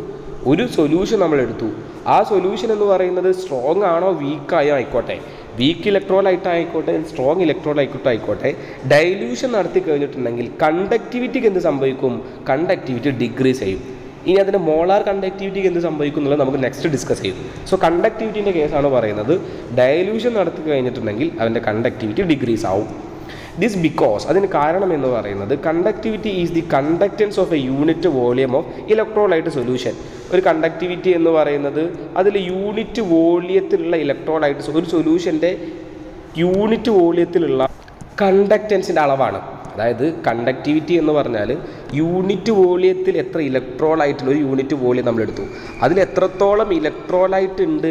ഒരു സൊല്യൂഷൻ നമ്മളെടുത്തു. ആ സൊല്യൂഷൻ എന്ന് പറയുന്നത് സ്ട്രോങ് ആണോ വീക്കായോ ആയിക്കോട്ടെ, വീക്ക് ഇലക്ട്രോലൈറ്റ് ആയിക്കോട്ടെ സ്ട്രോങ് ഇലക്ട്രോലൈറ്റ് ആയിക്കോട്ടെ, ഡൈല്യൂഷൻ നടത്തി കഴിഞ്ഞിട്ടുണ്ടെങ്കിൽ കണ്ടക്ടിവിറ്റിക്ക് എന്ത് സംഭവിക്കും? കണ്ടക്ടിവിറ്റി ഡിക്രീസ് ചെയ്യും. ഇനി അതിൻ്റെ മോളാർ കണ്ടക്ടിവിറ്റിക്ക് എന്ത് സംഭവിക്കും എന്നുള്ളത് നമുക്ക് നെക്സ്റ്റ് ഡിസ്കസ് ചെയ്യും. സോ കണ്ടക്ടിവിറ്റീൻ്റെ കേസാണ് പറയുന്നത്. ഡൈല്യൂഷൻ നടത്തി കഴിഞ്ഞിട്ടുണ്ടെങ്കിൽ അതിൻ്റെ കണ്ടക്ടിവിറ്റി ഡിക്രീസ് ആവും. ദിസ് ബിക്കോസ്, അതിന് കാരണം എന്ന് പറയുന്നത് conductivity is the conductance of A unit volume of electrolyte solution. ഒരു കണ്ടക്ടിവിറ്റി എന്ന് പറയുന്നത് അതിൽ യൂണിറ്റ് വോളിയത്തിലുള്ള ഇലക്ട്രോലൈറ്റ്, ഒരു സൊല്യൂഷൻ്റെ യൂണിറ്റ് വോളിയത്തിലുള്ള കണ്ടക്റ്റൻസിൻ്റെ അളവാണ്. അതായത് കണ്ടക്ടിവിറ്റി എന്ന് പറഞ്ഞാൽ യൂണിറ്റ് വോളിയത്തിൽ എത്ര ഇലക്ട്രോലൈറ്റ്, ഒരു യൂണിറ്റ് വോളിയം നമ്മളെടുത്തു, അതിൽ എത്രത്തോളം ഇലക്ട്രോലൈറ്റ് ഉണ്ട്,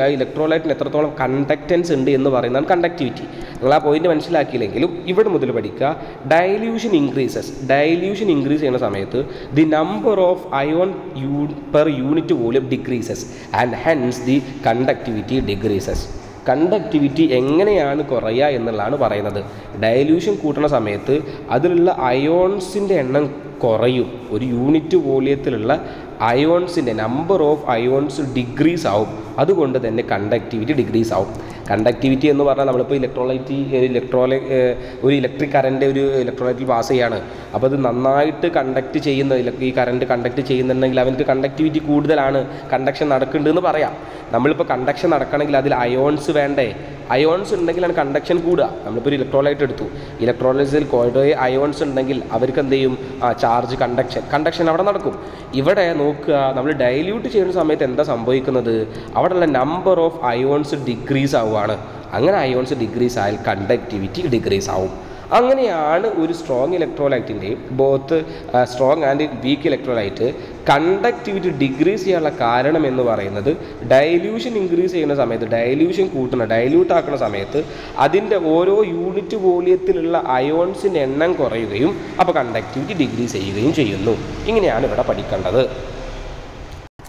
ആ ഇലക്ട്രോലൈറ്റിന് എത്രത്തോളം കണ്ടക്റ്റൻസ് ഉണ്ട് എന്ന് പറയുന്നതാണ് കണ്ടക്ടിവിറ്റി. നിങ്ങൾ ആ പോയിന്റ് മനസ്സിലാക്കിയില്ലെങ്കിലും ഇവിടെ മുതൽ പഠിക്കുക. ഡൈല്യൂഷൻ ഇൻക്രീസസ്, ഡൈല്യൂഷൻ ഇൻക്രീസ് ചെയ്യുന്ന സമയത്ത് the number of ion per unit volume decreases and hence the conductivity decreases. Conductivity എങ്ങനെയാണ് കുറയുക എന്നുള്ളതാണ് പറയുന്നത്. ഡൈല്യൂഷൻ കൂട്ടുന്ന സമയത്ത് അതിലുള്ള അയോൺസിൻ്റെ എണ്ണം കുറയും. ഒരു യൂണിറ്റ് വോളിയത്തിലുള്ള അയോൺസിൻ്റെ നമ്പർ ഓഫ് അയോൺസ് ഡിക്രീസ് ആവും. അതുകൊണ്ട് തന്നെ കണ്ടക്ടിവിറ്റി ഡിക്രീസ് ആവും. കണ്ടക്ടിവിറ്റി എന്ന് പറഞ്ഞാൽ നമ്മളിപ്പോൾ ഒരു ഇലക്ട്രിക് കറണ്ട് ഒരു ഇലക്ട്രോലൈറ്റിൽ പാസ് ചെയ്യാണ്. അപ്പോൾ അത് നന്നായിട്ട് കണ്ടക്ട് ചെയ്യുന്ന, ഈ കറണ്ട് കണ്ടക്ട് ചെയ്യുന്നുണ്ടെങ്കിൽ അവർക്ക് കണ്ടക്ടിവിറ്റി കൂടുതലാണ്, കണ്ടക്ഷൻ നടക്കുന്നുണ്ടെന്ന് പറയാം. നമ്മളിപ്പോൾ കണ്ടക്ഷൻ നടക്കണമെങ്കിൽ അതിൽ അയോൺസ് വേണ്ടേ? അയോൺസ് ഉണ്ടെങ്കിലാണ് കണ്ടക്ഷൻ കൂടുക. നമ്മളിപ്പോൾ ഒരു ഇലക്ട്രോലൈറ്റ് എടുത്തു, ഇലക്ട്രോലൈസിൽ കുറേ അയോൺസ് ഉണ്ടെങ്കിൽ അവർക്ക് എന്ത് ചെയ്യും? ചാർജ്, കണ്ടക്ഷൻ അവിടെ നടക്കും. ഇവിടെ നോക്കുക, നമ്മൾ ഡൈല്യൂട്ട് ചെയ്യുന്ന സമയത്ത് എന്താ സംഭവിക്കുന്നത്? അവിടെയുള്ള നമ്പർ ഓഫ് അയോൺസ് ഡിക്രീസ് ആവുകയാണ്. അങ്ങനെ അയോൺസ് ഡിക്രീസ് ആയാൽ കണ്ടക്ടിവിറ്റി ഡിക്രീസ് ആവും. അങ്ങനെയാണ് ഒരു സ്ട്രോങ് ഇലക്ട്രോലൈറ്റിൻ്റെയും both strong and weak electrolyte conductivity decrease ചെയ്യാനുള്ള കാരണം എന്ന് പറയുന്നത് ഡൈല്യൂഷൻ ഇൻക്രീസ് ചെയ്യുന്ന സമയത്ത്, ഡൈല്യൂഷൻ ഡൈല്യൂട്ട് ആക്കുന്ന സമയത്ത് അതിൻ്റെ ഓരോ യൂണിറ്റ് വോളിയത്തിലുള്ള അയോൺസിൻ്റെ എണ്ണം കുറയുകയും അപ്പോൾ കണ്ടക്ടിവിറ്റി ഡിക്രീസ് ചെയ്യുകയും ചെയ്യുന്നു. ഇങ്ങനെയാണ് ഇവിടെ പഠിക്കേണ്ടത്.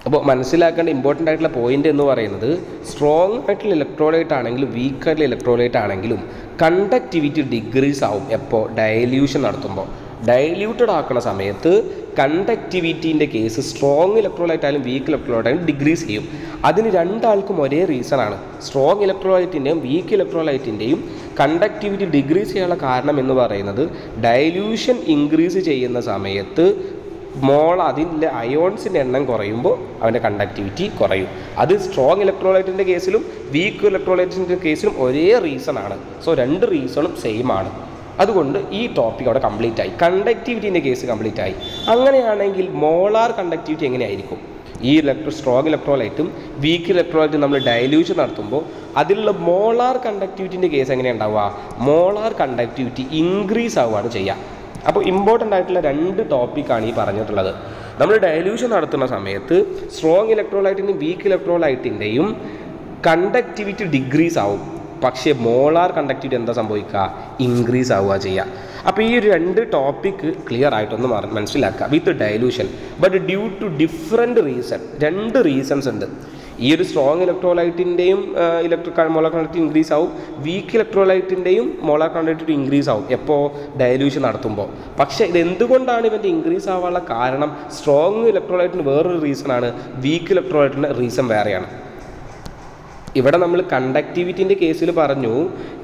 അപ്പോൾ മനസ്സിലാക്കേണ്ട ഇമ്പോർട്ടൻ്റ് ആയിട്ടുള്ള പോയിന്റ് എന്ന് പറയുന്നത് സ്ട്രോങ് ആയിട്ടുള്ള ഇലക്ട്രോലൈറ്റ് ആണെങ്കിലും വീക്ക് ആയിട്ടുള്ള ഇലക്ട്രോലൈറ്റ് ആണെങ്കിലും കണ്ടക്ടിവിറ്റി ഡിക്രീസ് ആവും. എപ്പോൾ? ഡൈല്യൂഷൻ നടത്തുമ്പോൾ. ഡൈല്യൂട്ടഡ് ആക്കുന്ന സമയത്ത് കണ്ടക്ടിവിറ്റീൻ്റെ കേസ് സ്ട്രോങ് ഇലക്ട്രോലൈറ്റ് ആയാലും വീക്ക് ഇലക്ട്രോലൈറ്റ് ആയാലും ഡിക്രീസ് ചെയ്യും. അതിന് രണ്ടാൾക്കും ഒരേ റീസണാണ്. സ്ട്രോങ് ഇലക്ട്രോലൈറ്റിൻ്റെയും വീക്ക് ഇലക്ട്രോലൈറ്റിൻ്റെയും കണ്ടക്ടിവിറ്റി ഡിക്രീസ് ചെയ്യാനുള്ള കാരണം എന്ന് പറയുന്നത് ഡൈല്യൂഷൻ ഇൻക്രീസ് ചെയ്യുന്ന സമയത്ത് അതിൻ്റെ അയോൺസിൻ്റെ എണ്ണം കുറയുമ്പോൾ അവൻ്റെ കണ്ടക്ടിവിറ്റി കുറയും. അത് സ്ട്രോങ് ഇലക്ട്രോലൈറ്റിൻ്റെ കേസിലും വീക്ക് ഇലക്ട്രോലൈറ്റിൻ്റെ കേസിലും ഒരേ റീസണാണ്. സോ രണ്ട് റീസണും സെയിം ആണ്. അതുകൊണ്ട് ഈ ടോപ്പിക് അവിടെ കംപ്ലീറ്റ് ആയി. കണ്ടക്ടിവിറ്റീൻ്റെ കേസ് കംപ്ലീറ്റ് ആയി. അങ്ങനെയാണെങ്കിൽ മോളാർ കണ്ടക്ടിവിറ്റി എങ്ങനെയായിരിക്കും? ഈ സ്ട്രോങ് ഇലക്ട്രോലൈറ്റും വീക്ക് ഇലക്ട്രോലൈറ്റും നമ്മൾ ഡൈല്യൂഷൻ നടത്തുമ്പോൾ അതിലുള്ള മോളാർ കണ്ടക്ടിവിറ്റീൻ്റെ കേസ് എങ്ങനെയാണ് ഉണ്ടാവുക? മോളാർ കണ്ടക്ടിവിറ്റി ഇൻക്രീസ് ആവുകയാണ് ചെയ്യുക. അപ്പോൾ ഇമ്പോർട്ടൻ്റ് ആയിട്ടുള്ള രണ്ട് ടോപ്പിക്കാണ് ഈ പറഞ്ഞിട്ടുള്ളത്. നമ്മൾ ഡൈല്യൂഷൻ നടത്തുന്ന സമയത്ത് സ്ട്രോങ് ഇലക്ട്രോലൈറ്റിൻ്റെയും വീക്ക് ഇലക്ട്രോലൈറ്റിൻ്റെയും കണ്ടക്ടിവിറ്റി ഡിക്രീസ് ആവും. പക്ഷേ മോളാർ കണ്ടക്ടിവിറ്റി എന്താ സംഭവിക്കുക? ഇൻക്രീസ് ആവുക ചെയ്യുക. അപ്പോൾ ഈ ഒരു രണ്ട് ടോപ്പിക്ക് ക്ലിയർ ആയിട്ടൊന്ന് മനസ്സിലാക്കുക. With dilution but due to different രണ്ട് റീസൺസ് ഉണ്ട്. ഈ ഒരു സ്ട്രോങ് ഇലക്ട്രോലൈറ്റിൻ്റെയും മോളാർ കണ്ടക്ടിവിറ്റി ഇൻക്രീസ് ആവും, വീക്ക് ഇലക്ട്രോലൈറ്റിൻ്റെയും മോളാർ കണ്ടക്ടിവിറ്റി ഇൻക്രീസ് ആവും എപ്പോൾ? ഡൈല്യൂഷൻ നടത്തുമ്പോൾ. പക്ഷേ ഇതെന്തുകൊണ്ടാണ് ഇവൻ്റെ ഇൻക്രീസ് ആവാനുള്ള കാരണം? സ്ട്രോങ് ഇലക്ട്രോലൈറ്റിന് വേറൊരു റീസണാണ്, വീക്ക് ഇലക്ട്രോലൈറ്റിൻ്റെ റീസൺ വേറെയാണ്. ഇവിടെ നമ്മൾ കണ്ടക്ടിവിറ്റീൻ്റെ കേസിൽ പറഞ്ഞു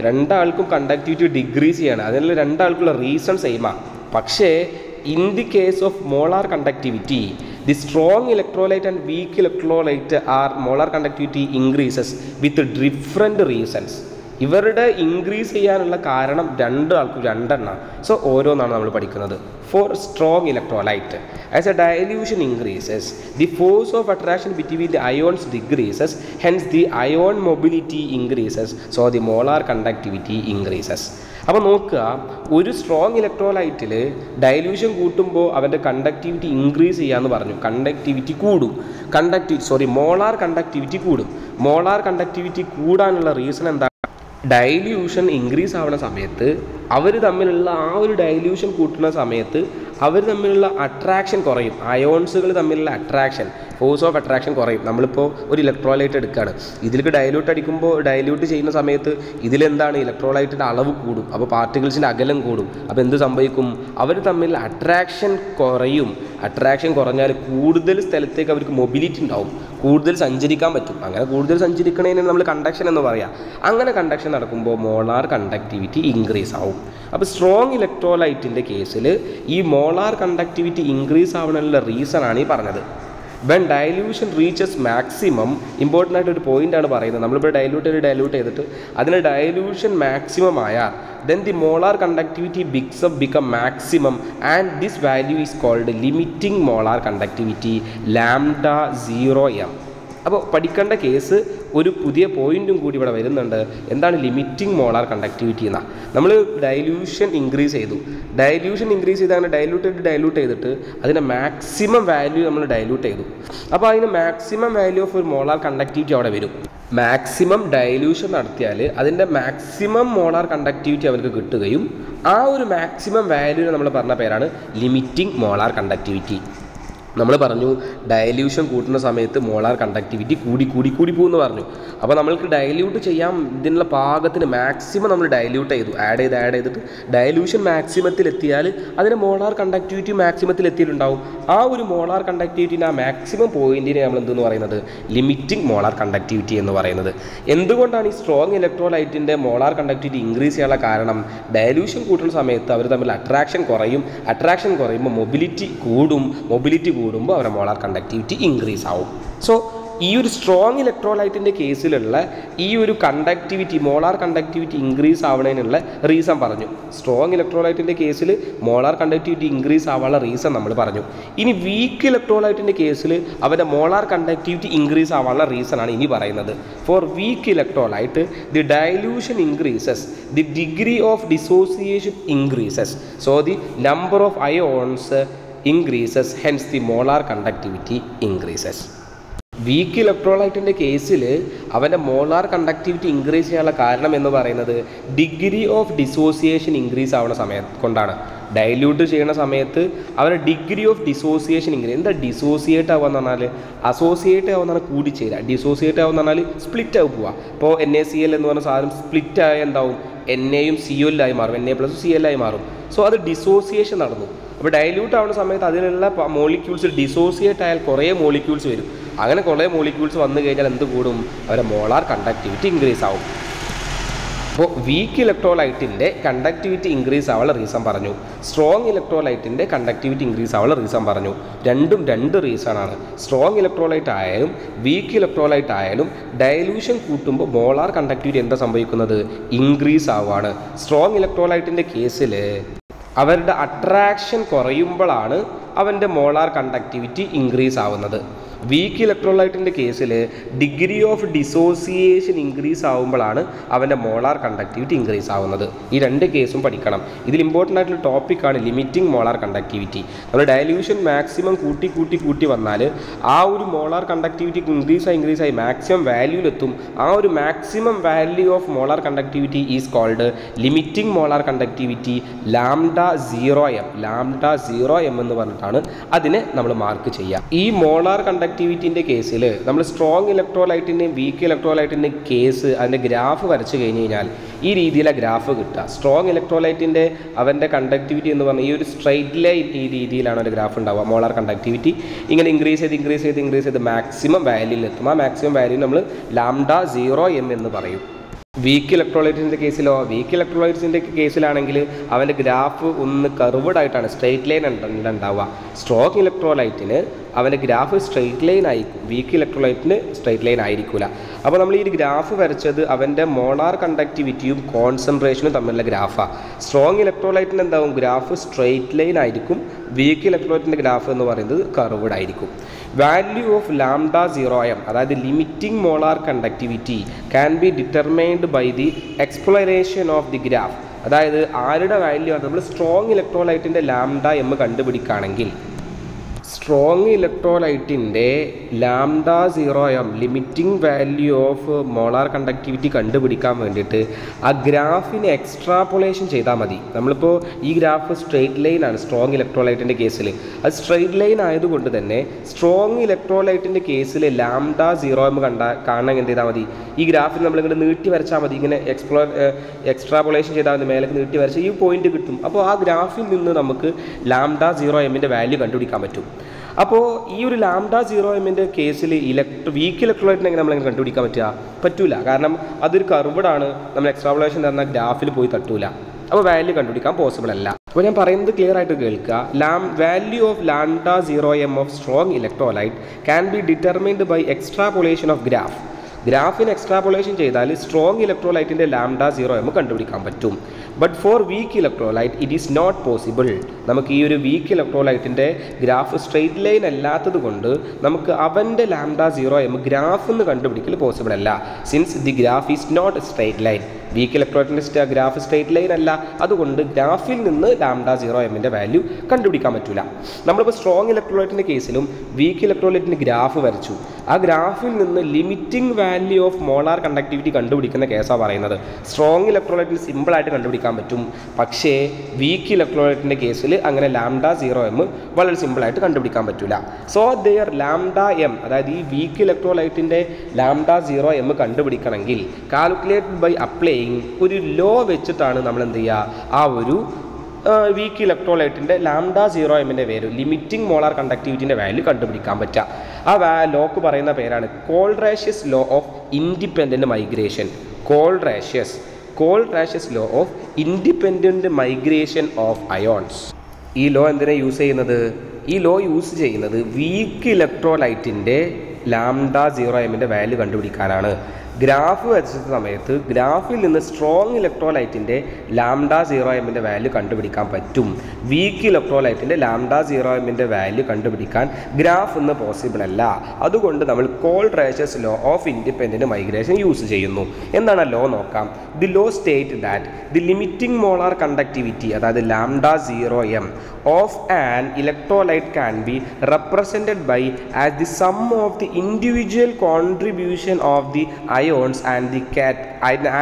രണ്ടാൾക്കും കണ്ടക്ടിവിറ്റി ഡിക്രീസ് ചെയ്യാണ്. അതിനുള്ള രണ്ടാൾക്കുള്ള റീസൺ സെയിമാണ്. പക്ഷേ in the case of molar conductivity, the strong electrolyte and weak electrolyte are molar conductivity increases with different reasons. ഇവരുടെ ഇൻക്രീസ് ചെയ്യാനുള്ള കാരണം രണ്ടെണ്ണം. സോ ഓരോന്നാണ് നമ്മൾ പഠിക്കുന്നത്. For strong electrolyte, as a dilution increases, the force of attraction between the ions decreases, hence the ion mobility increases, so the molar conductivity increases. അപ്പോൾ നോക്കുക, ഒരു strong ഇലക്ട്രോലൈറ്റിൽ dilution കൂട്ടുമ്പോൾ അവൻ്റെ കണ്ടക്ടിവിറ്റി ഇൻക്രീസ് ചെയ്യാമെന്ന് പറഞ്ഞു. കണ്ടക്ടിവിറ്റി കൂടും. മോളാർ കണ്ടക്ടിവിറ്റി കൂടും. Molar conductivity കൂടാനുള്ള റീസൺ എന്താണ്? ഡൈല്യൂഷൻ ഇൻക്രീസ് ആവുന്ന സമയത്ത് അവർ തമ്മിലുള്ള ആ ഒരു ഡൈല്യൂഷൻ കൂട്ടുന്ന സമയത്ത് അവർ തമ്മിലുള്ള അട്രാക്ഷൻ കുറയും. അയോൺസുകൾ തമ്മിലുള്ള അട്രാക്ഷൻ, ഫോഴ്സ് ഓഫ് അട്രാക്ഷൻ കുറയും. നമ്മളിപ്പോൾ ഒരു ഇലക്ട്രോലൈറ്റ് എടുക്കുകയാണ്, ഇതിലേക്ക് ഡൈല്യൂട്ട് അടിക്കുമ്പോൾ ഡൈല്യൂട്ട് ചെയ്യുന്ന സമയത്ത് ഇതിലെന്താണ് ഇലക്ട്രോലൈറ്റിൻ്റെ അളവ് കൂടും, അപ്പോൾ പാർട്ടിക്കിൾസിൻ്റെ അകലം കൂടും. അപ്പോൾ എന്ത് സംഭവിക്കും? അവർ തമ്മിൽ അട്രാക്ഷൻ കുറയും. അട്രാക്ഷൻ കുറഞ്ഞാൽ കൂടുതൽ സ്ഥലത്തേക്ക് അവർക്ക് മൊബിലിറ്റി ഉണ്ടാവും, കൂടുതൽ സഞ്ചരിക്കാൻ പറ്റും. അങ്ങനെ കൂടുതൽ സഞ്ചരിക്കണതിന് നമ്മൾ കണ്ടക്ഷൻ എന്ന് പറയാം. അങ്ങനെ കണ്ടക്ഷൻ നടക്കുമ്പോൾ മോളാർ കണ്ടക്ടിവിറ്റി ഇൻക്രീസ് ആവും. അപ്പോൾ സ്ട്രോങ് ഇലക്ട്രോലൈറ്റിൻ്റെ കേസിൽ ഈ മോളാർ കണ്ടക്ടിവിറ്റി ഇൻക്രീസ് ആവണനുള്ള റീസണാണ് ഈ പറഞ്ഞത്. When dilution reaches maximum, important ആയിട്ടൊരു പോയിൻ്റാണ് പറയുന്നത്. നമ്മളിപ്പോൾ ഡൈല്യൂട്ട് ചെയ്തിട്ട് അതിന് ഡൈല്യൂഷൻ മാക്സിമം ആയാൽ then the molar conductivity become maximum, and this value is called limiting molar conductivity lambda 0m. അപ്പോൾ പഠിക്കേണ്ട കേസ് ഒരു പുതിയ പോയിൻറ്റും കൂടി ഇവിടെ വരുന്നുണ്ട്. എന്താണ് ലിമിറ്റിംഗ് മോളാർ കണ്ടക്ടിവിറ്റി എന്നാണ്. നമ്മൾ ഡൈല്യൂഷൻ ഇൻക്രീസ് ചെയ്താണ് ഡൈല്യൂട്ട് ചെയ്തിട്ട് അതിൻ്റെ മാക്സിമം വാല്യൂ നമ്മൾ ഡൈല്യൂട്ട് ചെയ്തു. അപ്പോൾ അതിന് മാക്സിമം വാല്യൂ ഓഫ് ഒരു മോളാർ കണ്ടക്ടിവിറ്റി അവിടെ വരും. മാക്സിമം ഡൈല്യൂഷൻ നടത്തിയാൽ അതിൻ്റെ മാക്സിമം മോളാർ കണ്ടക്ടിവിറ്റി അവർക്ക് കിട്ടുകയും ആ ഒരു മാക്സിമം വാല്യൂവിനെ നമ്മൾ പറഞ്ഞ പേരാണ് ലിമിറ്റിംഗ് മോളാർ കണ്ടക്ടിവിറ്റി. നമ്മൾ പറഞ്ഞു ഡൈല്യൂഷൻ കൂട്ടുന്ന സമയത്ത് മോളാർ കണ്ടക്ടിവിറ്റി കൂടി പോകുമെന്ന് പറഞ്ഞു. അപ്പോൾ നമ്മൾക്ക് ഡൈല്യൂട്ട് ചെയ്യാൻ ഇതിനുള്ള പാകത്തിന് മാക്സിമം നമ്മൾ ഡൈല്യൂട്ട് ചെയ്തു, ആഡ് ചെയ്തിട്ട് ഡൈല്യൂഷൻ മാക്സിമത്തിൽ എത്തിയാൽ അതിന് മോളാർ കണ്ടക്ടിവിറ്റി മാക്സിമത്തിൽ എത്തിയിട്ടുണ്ടാവും. ആ ഒരു മോളാർ കണ്ടക്ടിവിറ്റിന് ആ മാക്സിമം പോയിന്റിനെ നമ്മൾ എന്തെന്ന് പറയുന്നത് ലിമിറ്റിംഗ് മോളാർ കണ്ടക്ടിവിറ്റി എന്ന് പറയുന്നത്. എന്തുകൊണ്ടാണ് ഈ സ്ട്രോങ് ഇലക്ട്രോലൈറ്റിൻ്റെ മോളാർ കണ്ടക്ടിവിറ്റി ഇൻക്രീസ് ചെയ്യാനുള്ള കാരണം? ഡൈല്യൂഷൻ കൂട്ടുന്ന സമയത്ത് അവർ തമ്മിൽ അട്രാക്ഷൻ കുറയുമ്പോൾ മൊബിലിറ്റി കൂടുമ്പോൾ അവരുടെ മോളാർ കണ്ടക്ടിവിറ്റി ഇൻക്രീസ് ആവും. സോ ഈ ഒരു സ്ട്രോങ് ഇലക്ട്രോലൈറ്റിൻ്റെ കേസിലുള്ള ഈ ഒരു കണ്ടക്ടിവിറ്റി മോളാർ കണ്ടക്ടിവിറ്റി ഇൻക്രീസ് ആവുന്നതിനുള്ള റീസൺ പറഞ്ഞു. സ്ട്രോങ് ഇലക്ട്രോലൈറ്റിൻ്റെ കേസിൽ മോളാർ കണ്ടക്ടിവിറ്റി ഇൻക്രീസ് ആവാനുള്ള റീസൺ നമ്മൾ പറഞ്ഞു. ഇനി വീക്ക് ഇലക്ട്രോലൈറ്റിൻ്റെ കേസിൽ അവരുടെ മോളാർ കണ്ടക്ടിവിറ്റി ഇൻക്രീസ് ആവാനുള്ള റീസണാണ് ഇനി പറയുന്നത്. For weak electrolyte the dilution increases, the degree of dissociation increases, so the number of ions increases, hence the molar conductivity increases. Weak ഇലക്ട്രോലൈറ്റിൻ്റെ കേസിൽ അവൻ്റെ മോളാർ കണ്ടക്ടിവിറ്റി ഇൻക്രീസ് ചെയ്യാനുള്ള കാരണം എന്ന് പറയുന്നത് ഡിഗ്രി ഓഫ് ഡിസോസിയേഷൻ ഇൻക്രീസ് ആവുന്ന സമയത്ത് കൊണ്ടാണ്. ഡൈല്യൂട്ട് ചെയ്യുന്ന സമയത്ത് അവരുടെ ഡിഗ്രി ഓഫ് ഡിസോസിയേഷൻ ഇൻക്രീസ്. എന്താ ഡിസോസിയേറ്റ് ആവുക എന്ന് പറഞ്ഞാൽ? അസോസിയേറ്റ് ആവുക എന്നാണ് കൂടിച്ചേരുക. ഡിസോസിയേറ്റ് ആവുക എന്ന് പറഞ്ഞാൽ സ്പ്ലിറ്റ് ആയി പോവുക. ഇപ്പോൾ NaCl എന്ന് പറഞ്ഞ സാധനം സ്പ്ലിറ്റ് ആയ എന്താവും? Naയും Cl ആയി മാറും, Na+Cl ആയി മാറും. സോ അത് ഡിസോസിയേഷൻ നടന്നു. അപ്പോൾ ഡൈല്യൂട്ട് ആവുന്ന സമയത്ത് അതിലുള്ള മോളിക്യൂൾസ് ഡിസോസിയേറ്റ് ആയാൽ കുറേ മോളിക്യൂൾസ് വരും. അങ്ങനെ കുറേ മോളിക്യൂൾസ് വന്നു കഴിഞ്ഞാൽ എന്ത് കൂടും? അവരുടെ മോളാർ കണ്ടക്ടിവിറ്റി ഇൻക്രീസ് ആവും. അപ്പോൾ വീക്ക് ഇലക്ട്രോലൈറ്റിൻ്റെ കണ്ടക്ടിവിറ്റി ഇൻക്രീസ് ആവാനുള്ള റീസൺ പറഞ്ഞു, സ്ട്രോങ് ഇലക്ട്രോലൈറ്റിൻ്റെ കണ്ടക്ടിവിറ്റി ഇൻക്രീസ് ആവാനുള്ള റീസൺ പറഞ്ഞു. രണ്ടും രണ്ട് റീസണാണ്. സ്ട്രോങ് ഇലക്ട്രോലൈറ്റ് ആയാലും വീക്ക് ഇലക്ട്രോലൈറ്റ് ആയാലും ഡൈല്യൂഷൻ കൂട്ടുമ്പോൾ മോളാർ കണ്ടക്ടിവിറ്റി എന്താ സംഭവിക്കുന്നത്? ഇൻക്രീസ് ആവുകയാണ്. സ്ട്രോങ് ഇലക്ട്രോലൈറ്റിൻ്റെ കേസിൽ അവരുടെ അട്രാക്ഷൻ കുറയുമ്പോഴാണ് അവൻ്റെ മോളാർ കണ്ടക്ടിവിറ്റി ഇൻക്രീസ് ആവുന്നത്. വീക്ക് ഇലക്ട്രോലൈറ്റിൻ്റെ കേസിൽ ഡിഗ്രി ഓഫ് ഡിസോസിയേഷൻ ഇൻക്രീസ് ആവുമ്പോഴാണ് അവൻ്റെ മോളാർ കണ്ടക്ടിവിറ്റി ഇൻക്രീസ് ആവുന്നത്. ഈ രണ്ട് കേസും പഠിക്കണം. ഇതിൽ ഇമ്പോർട്ടൻ്റ് ആയിട്ടുള്ള ടോപ്പിക്കാണ് ലിമിറ്റിംഗ് മോളാർ കണ്ടക്ടിവിറ്റി. നമ്മൾ ഡൈല്യൂഷൻ മാക്സിമം കൂട്ടി വന്നാൽ ആ ഒരു മോളാർ കണ്ടക്ടിവിറ്റി ഇൻക്രീസ് ആയി മാക്സിമം വാല്യൂലെത്തും. ആ ഒരു maximum value of molar conductivity is called limiting molar conductivity lambda 0m എന്ന് പറഞ്ഞിട്ടാണ് അതിനെ നമ്മൾ മാർക്ക് ചെയ്യുക. ഈ മോളാർ കണ്ടക്ടിവിറ്റിൻ്റെ കേസിൽ നമ്മൾ സ്ട്രോങ് ഇലക്ട്രോലൈറ്റിൻ്റെയും വീക്ക് ഇലക്ട്രോലൈറ്റിൻ്റെയും കേസ് അതിൻ്റെ ഗ്രാഫ് വരച്ച് കഴിഞ്ഞ് കഴിഞ്ഞാൽ ഈ രീതിയിലെ ഗ്രാഫ് കിട്ടുക. സ്ട്രോങ് ഇലക്ട്രോലൈറ്റിൻ്റെ അവൻ്റെ കണ്ടക്ടിവിറ്റി എന്ന് പറഞ്ഞാൽ ഈ ഒരു സ്ട്രൈറ്റ് ലൈൻ ഈ രീതിയിലാണ് ഒരു ഗ്രാഫ് ഉണ്ടാവുക. മോളാർ കണ്ടക്ടിവിറ്റി ഇങ്ങനെ ഇൻക്രീസ് ചെയ്ത് മാക്സിമം വാല്യൂവിലെത്തും. ആ മാക്സിമം വാല്യൂ നമ്മൾ ലാംഡ 0m എന്ന് പറയും. വീക്ക് ഇലക്ട്രോലൈറ്റിൻ്റെ കേസിലാണെങ്കിൽ അവൻ്റെ ഗ്രാഫ് ഒന്ന് കർവ്ഡ് ആയിട്ടാണ്, സ്ട്രെയിറ്റ് ലൈൻ ഉണ്ടാവുക. സ്ട്രോങ് ഇലക്ട്രോലൈറ്റിന് അവൻ്റെ ഗ്രാഫ് സ്ട്രെയിറ്റ് ലൈൻ ആയിരിക്കും, വീക്ക് ഇലക്ട്രോലൈറ്റിന് സ്ട്രെയിറ്റ് ലൈൻ ആയിരിക്കില്ല. അപ്പോൾ നമ്മൾ ഈ ഗ്രാഫ് വരച്ചത് അവൻ്റെ മോളാർ കണ്ടക്ടിവിറ്റിയും കോൺസെൻട്രേഷനും തമ്മിലുള്ള ഗ്രാഫാണ്. സ്ട്രോങ് ഇലക്ട്രോലൈറ്റിന് എന്താവും? ഗ്രാഫ് സ്ട്രെയിറ്റ് ലൈൻ ആയിരിക്കും. വീക്ക് ഇലക്ട്രോലൈറ്റിൻ്റെ ഗ്രാഫ് എന്ന് പറയുന്നത് കർവ്ഡ് ആയിരിക്കും. വാല്യൂ ഓഫ് ലാംഡ 0m, അതായത് limiting molar conductivity, can be determined by the exploration of the graph. അതായത് ആരുടെ വാല്യൂ ആണ്? നമ്മൾ സ്ട്രോങ് ഇലക്ട്രോലൈറ്റിൻ്റെ ലാംഡ m കണ്ടുപിടിക്കുകയാണെങ്കിൽ സ്ട്രോങ് ഇലക്ട്രോലൈറ്റിൻ്റെ λ0m limiting value of molar conductivity കണ്ടുപിടിക്കാൻ വേണ്ടിയിട്ട് ആ ഗ്രാഫിന് എക്സ്ട്രാപൊളേഷൻ ചെയ്താൽ മതി. നമ്മളിപ്പോൾ ഈ ഗ്രാഫ് സ്ട്രെയിറ്റ് ലൈൻ ആണ് സ്ട്രോങ് ഇലക്ട്രോലൈറ്റിൻ്റെ കേസിൽ. അത് സ്ട്രെയിറ്റ് ലൈൻ ആയതുകൊണ്ട് തന്നെ സ്ട്രോങ് ഇലക്ട്രോലൈറ്റിൻ്റെ കേസിൽ λ0m കാണണമെങ്കിൽ എന്ത് ചെയ്താൽ മതി, ഈ ഗ്രാഫിൽ നമ്മളിങ്ങനെ നീട്ടി വരച്ചാൽ മതി. ഇങ്ങനെ എക്സ്ട്രാപൊളേഷൻ ചെയ്താൽ മതി, മേലേക്ക് നീട്ടി വരച്ചാൽ ഈ പോയിന്റ് കിട്ടും. അപ്പോൾ ആ ഗ്രാഫിൽ നിന്ന് നമുക്ക് λ0mൻ്റെ വാല്യൂ കണ്ടുപിടിക്കാൻ പറ്റും. അപ്പോൾ ഈ ഒരു λ0mൻ്റെ കേസിൽ വീക്ക് ഇലക്ട്രോലൈറ്റിനെ എങ്ങനെ നമ്മളെങ്ങനെ കണ്ടുപിടിക്കാൻ പറ്റൂല. കാരണം അതൊരു കർവ്ഡാണ്, നമ്മൾ എക്സ്ട്രാപൊളേഷൻ തന്ന ഗ്രാഫിൽ പോയി തട്ടൂല. അപ്പോൾ വാല്യൂ കണ്ടുപിടിക്കാൻ പോസിബിൾ അല്ല. അപ്പോൾ ഞാൻ പറയുന്നത് ക്ലിയർ ആയിട്ട് കേൾക്കുക. Value of λ0m of strong electrolyte can be determined by extrapolation of ഗ്രാഫിന് എക്സ്ട്രാപൊളേഷൻ ചെയ്താൽ സ്ട്രോങ് ഇലക്ട്രോലൈറ്റിൻ്റെ λ0m കണ്ടുപിടിക്കാൻ പറ്റും. But for weak electrolyte it is not possible. നമുക്ക് ഈ ഒരു വീക്ക് ഇലക്ട്രോലൈറ്റിൻ്റെ ഗ്രാഫ് സ്ട്രെയിറ്റ് ലൈൻ അല്ലാത്തത് കൊണ്ട് നമുക്ക് അവൻ്റെ λ0m ഗ്രാഫിൽ നിന്ന് കണ്ടുപിടിക്കൽ പോസിബിൾ അല്ല. Since the graph is not straight line. Weak ഇലക്ട്രോലൈറ്റിൻ്റെ ഗ്രാഫ് സ്ട്രെയിറ്റ് ലൈൻ അല്ല, അതുകൊണ്ട് ഗ്രാഫിൽ നിന്ന് λ0mൻ്റെ വാല്യൂ കണ്ടുപിടിക്കാൻ പറ്റില്ല. നമ്മളിപ്പോൾ സ്ട്രോങ് ഇലക്ട്രോലൈറ്റിൻ്റെ കേസിലും വീക്ക് ഇലക്ട്രോലൈറ്റിൻ്റെ ഗ്രാഫ് വരച്ചു. ആ ഗ്രാഫിൽ നിന്ന് limiting value of molar conductivity കണ്ടുപിടിക്കുന്ന കേസാണ് പറയുന്നത്. സ്ട്രോങ് ഇലക്ട്രോലൈറ്റിന് സിമ്പിളായിട്ട് കണ്ടുപിടിക്കാൻ പറ്റും, പക്ഷേ വീക്ക് ഇലക്ട്രോലൈറ്റിൻ്റെ കേസിൽ അങ്ങനെ λ0m വളരെ സിമ്പിളായിട്ട് കണ്ടുപിടിക്കാൻ പറ്റില്ല. സോ ദെയർ λm, അതായത് ഈ വീക്ക് ഇലക്ട്രോലൈറ്റിൻ്റെ λ0m കണ്ടുപിടിക്കണമെങ്കിൽ കാൽക്കുലേറ്റഡ് ബൈ അപ്ലൈയിങ് ഒരു ലോ വെച്ചിട്ടാണ് നമ്മൾ എന്ത് ചെയ്യുക, ആ ഒരു വീക്ക് ഇലക്ട്രോലൈറ്റിൻ്റെ λ0mൻ്റെ വാല്യൂ ലിമിറ്റിംഗ് മോളാർ കണ്ടക്ടിവിറ്റിൻ്റെ വാല്യൂ കണ്ടുപിടിക്കാൻ പറ്റുക. ആ ലോക്ക് പറയുന്ന പേരാണ് Kohlrausch law of independent migration. Kohlrausch law of independent migration of ions. ഈ ലോ എന്തിനാണ് യൂസ് ചെയ്യുന്നത്? ഈ ലോ യൂസ് ചെയ്യുന്നത് വീക്ക് ഇലക്ട്രോലൈറ്റിൻ്റെ λ0mൻ്റെ വാല്യൂ കണ്ടുപിടിക്കാനാണ്. ഗ്രാഫ് വരച്ച സമയത്ത് ഗ്രാഫിൽ നിന്ന് സ്ട്രോങ് ഇലക്ട്രോലൈറ്റിൻ്റെ λ0mൻ്റെ വാല്യൂ കണ്ടുപിടിക്കാൻ പറ്റും. വീക്ക് ഇലക്ട്രോലൈറ്റിൻ്റെ λ0mൻ്റെ വാല്യൂ കണ്ടുപിടിക്കാൻ ഗ്രാഫ് ഇന്ന് പോസിബിൾ അല്ല. അതുകൊണ്ട് നമ്മൾ Kohlrausch law of independent migration use ചെയ്യുന്നു. എന്താണ് ലോ നോക്കാം. The law state that the limiting molar conductivity, അതായത് λ0m of an electrolyte can be represented by as the sum of the individual contribution of the ions and the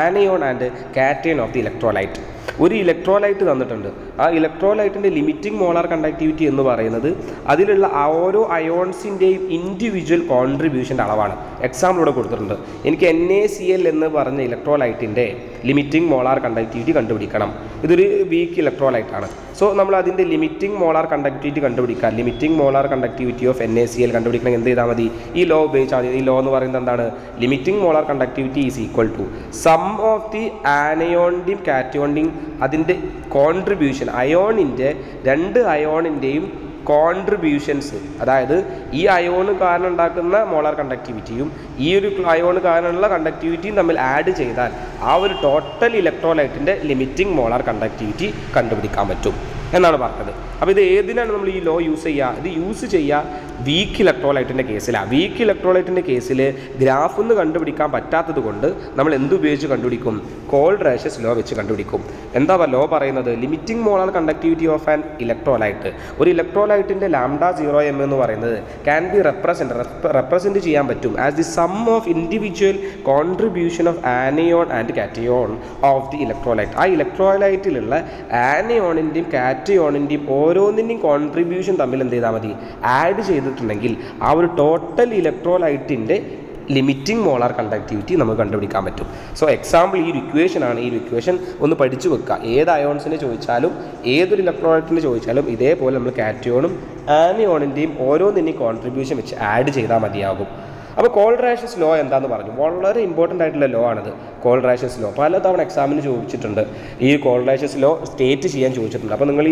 anion and cation of the electrolyte. ഒരു electrolyte തന്നിട്ടുണ്ട്. ആ ഇലക്ട്രോലൈറ്റിൻ്റെ limiting molar conductivity എന്ന് പറയുന്നത് അതിലുള്ള ഓരോ അയോൺസിൻ്റെയും individual കോൺട്രിബ്യൂഷൻ്റെ അളവാണ്. Example ഇവിടെ കൊടുത്തിട്ടുണ്ട്. എനിക്ക് NaCl എന്ന് പറഞ്ഞ ഇലക്ട്രോലൈറ്റിൻ്റെ ലിമിറ്റിംഗ് മോളാർ കണ്ടക്ടിവിറ്റി കണ്ടുപിടിക്കണം. ഇതൊരു വീക്ക് ഇലക്ട്രോലൈറ്റാണ്. സോ നമ്മൾ അതിൻ്റെ ലിമിറ്റിംഗ് മോളാർ കണ്ടക്ടിവിറ്റി കണ്ടുപിടിക്കുക. Limiting molar conductivity of NaCl കണ്ടുപിടിക്കണമെങ്കിൽ എന്ത് ചെയ്താൽ മതി, ഈ ലോ ഉപയോഗിച്ചാൽ മതി. ഈ ലോ എന്ന് പറയുന്നത് എന്താണ്? Limiting molar conductivity is equal to sum of the ആനയോണിൻ്റെയും കാറ്റയോണിൻ്റെയും അതിൻ്റെ കോൺട്രിബ്യൂഷൻ, അയോണിൻ്റെ രണ്ട് അയോണിൻ്റെയും കോൺട്രിബ്യൂഷൻസ്, അതായത് ഈ അയോണ് കാരണം ഉണ്ടാക്കുന്ന മോളാർ കണ്ടക്ടിവിറ്റിയും ഈ ഒരു അയോണ് കാരണമുള്ള കണ്ടക്ടിവിറ്റിയും തമ്മിൽ ആഡ് ചെയ്താൽ ആ ഒരു ടോട്ടൽ ഇലക്ട്രോലൈറ്റിൻ്റെ ലിമിറ്റിംഗ് മോളാർ കണ്ടക്ടിവിറ്റി കണ്ടുപിടിക്കാൻ പറ്റും എന്നാണ് പറഞ്ഞത്. അപ്പോൾ ഇത് ഏതിനാണ് നമ്മൾ ഈ ലോ യൂസ് ചെയ്യുക? ഇത് യൂസ് ചെയ്യുക വീക്ക് ഇലക്ട്രോലൈറ്റിൻ്റെ കേസിലാണ്. വീക്ക് ഇലക്ട്രോലൈറ്റിൻ്റെ കേസിൽ ഗ്രാഫിൽ നിന്ന് കണ്ടുപിടിക്കാൻ പറ്റാത്തത് കൊണ്ട് നമ്മൾ എന്തുപയോഗിച്ച് കണ്ടുപിടിക്കും? കോൾറാഷ്യസ് ലോ വെച്ച് കണ്ടുപിടിക്കും. എന്താ ലോ പറയുന്നത്? Limiting molar conductivity of an electrolyte, ഒരു ഇലക്ട്രോലൈറ്റിൻ്റെ λ0m എന്ന് പറയുന്നത് ക്യാൻ ബി റെപ്രസെൻറ്റ് ചെയ്യാൻ പറ്റും as the sum of individual contribution of anion and cation of the electrolyte. ആ ഇലക്ട്രോലൈറ്റിലുള്ള ആനയോണിൻ്റെയും കാറ്റയോണിൻ്റെയും ഓരോന്നിൻ്റെയും കോൺട്രിബ്യൂഷൻ തമ്മിൽ എന്ത് ചെയ്താൽ മതി, ആഡ് ചെയ്തിട്ടുണ്ടെങ്കിൽ ആ ഒരു ടോട്ടൽ ഇലക്ട്രോലൈറ്റിൻ്റെ ലിമിറ്റിംഗ് മോളാർ കണ്ടക്ടിവിറ്റി നമുക്ക് കണ്ടുപിടിക്കാൻ പറ്റും. സോ എക്സാമ്പിൾ ഈ ഒരു ഇക്വേഷൻ ആണ്. ഈ ഒരു ഇക്വേഷൻ ഒന്ന് പഠിച്ചു വെക്കുക. ഏത് അയോൺസിനെ ചോദിച്ചാലും ഏതൊരു ഇലക്ട്രോലൈറ്റിനെ ചോദിച്ചാലും ഇതേപോലെ നമ്മൾ കാറ്റയോണും ആനയോണിൻ്റെയും ഓരോന്നിൻ്റെയും കോൺട്രിബ്യൂഷൻ വെച്ച് ആഡ് ചെയ്താൽ മതിയാകും. അപ്പോൾ കോൾറാഷ്യസ് ലോ എന്താണെന്ന് പറഞ്ഞു. വളരെ ഇമ്പോർട്ടൻ്റ് ആയിട്ടുള്ള ലോ ആണിത്. കോൾറാഷ്യസ് ലോ പലതവണ എക്സാമിന് ചോദിച്ചിട്ടുണ്ട്. ഈ കോൾറാഷ്യസ് ലോ സ്റ്റേറ്റ് ചെയ്യാൻ ചോദിച്ചിട്ടുണ്ട്. അപ്പോൾ നിങ്ങൾ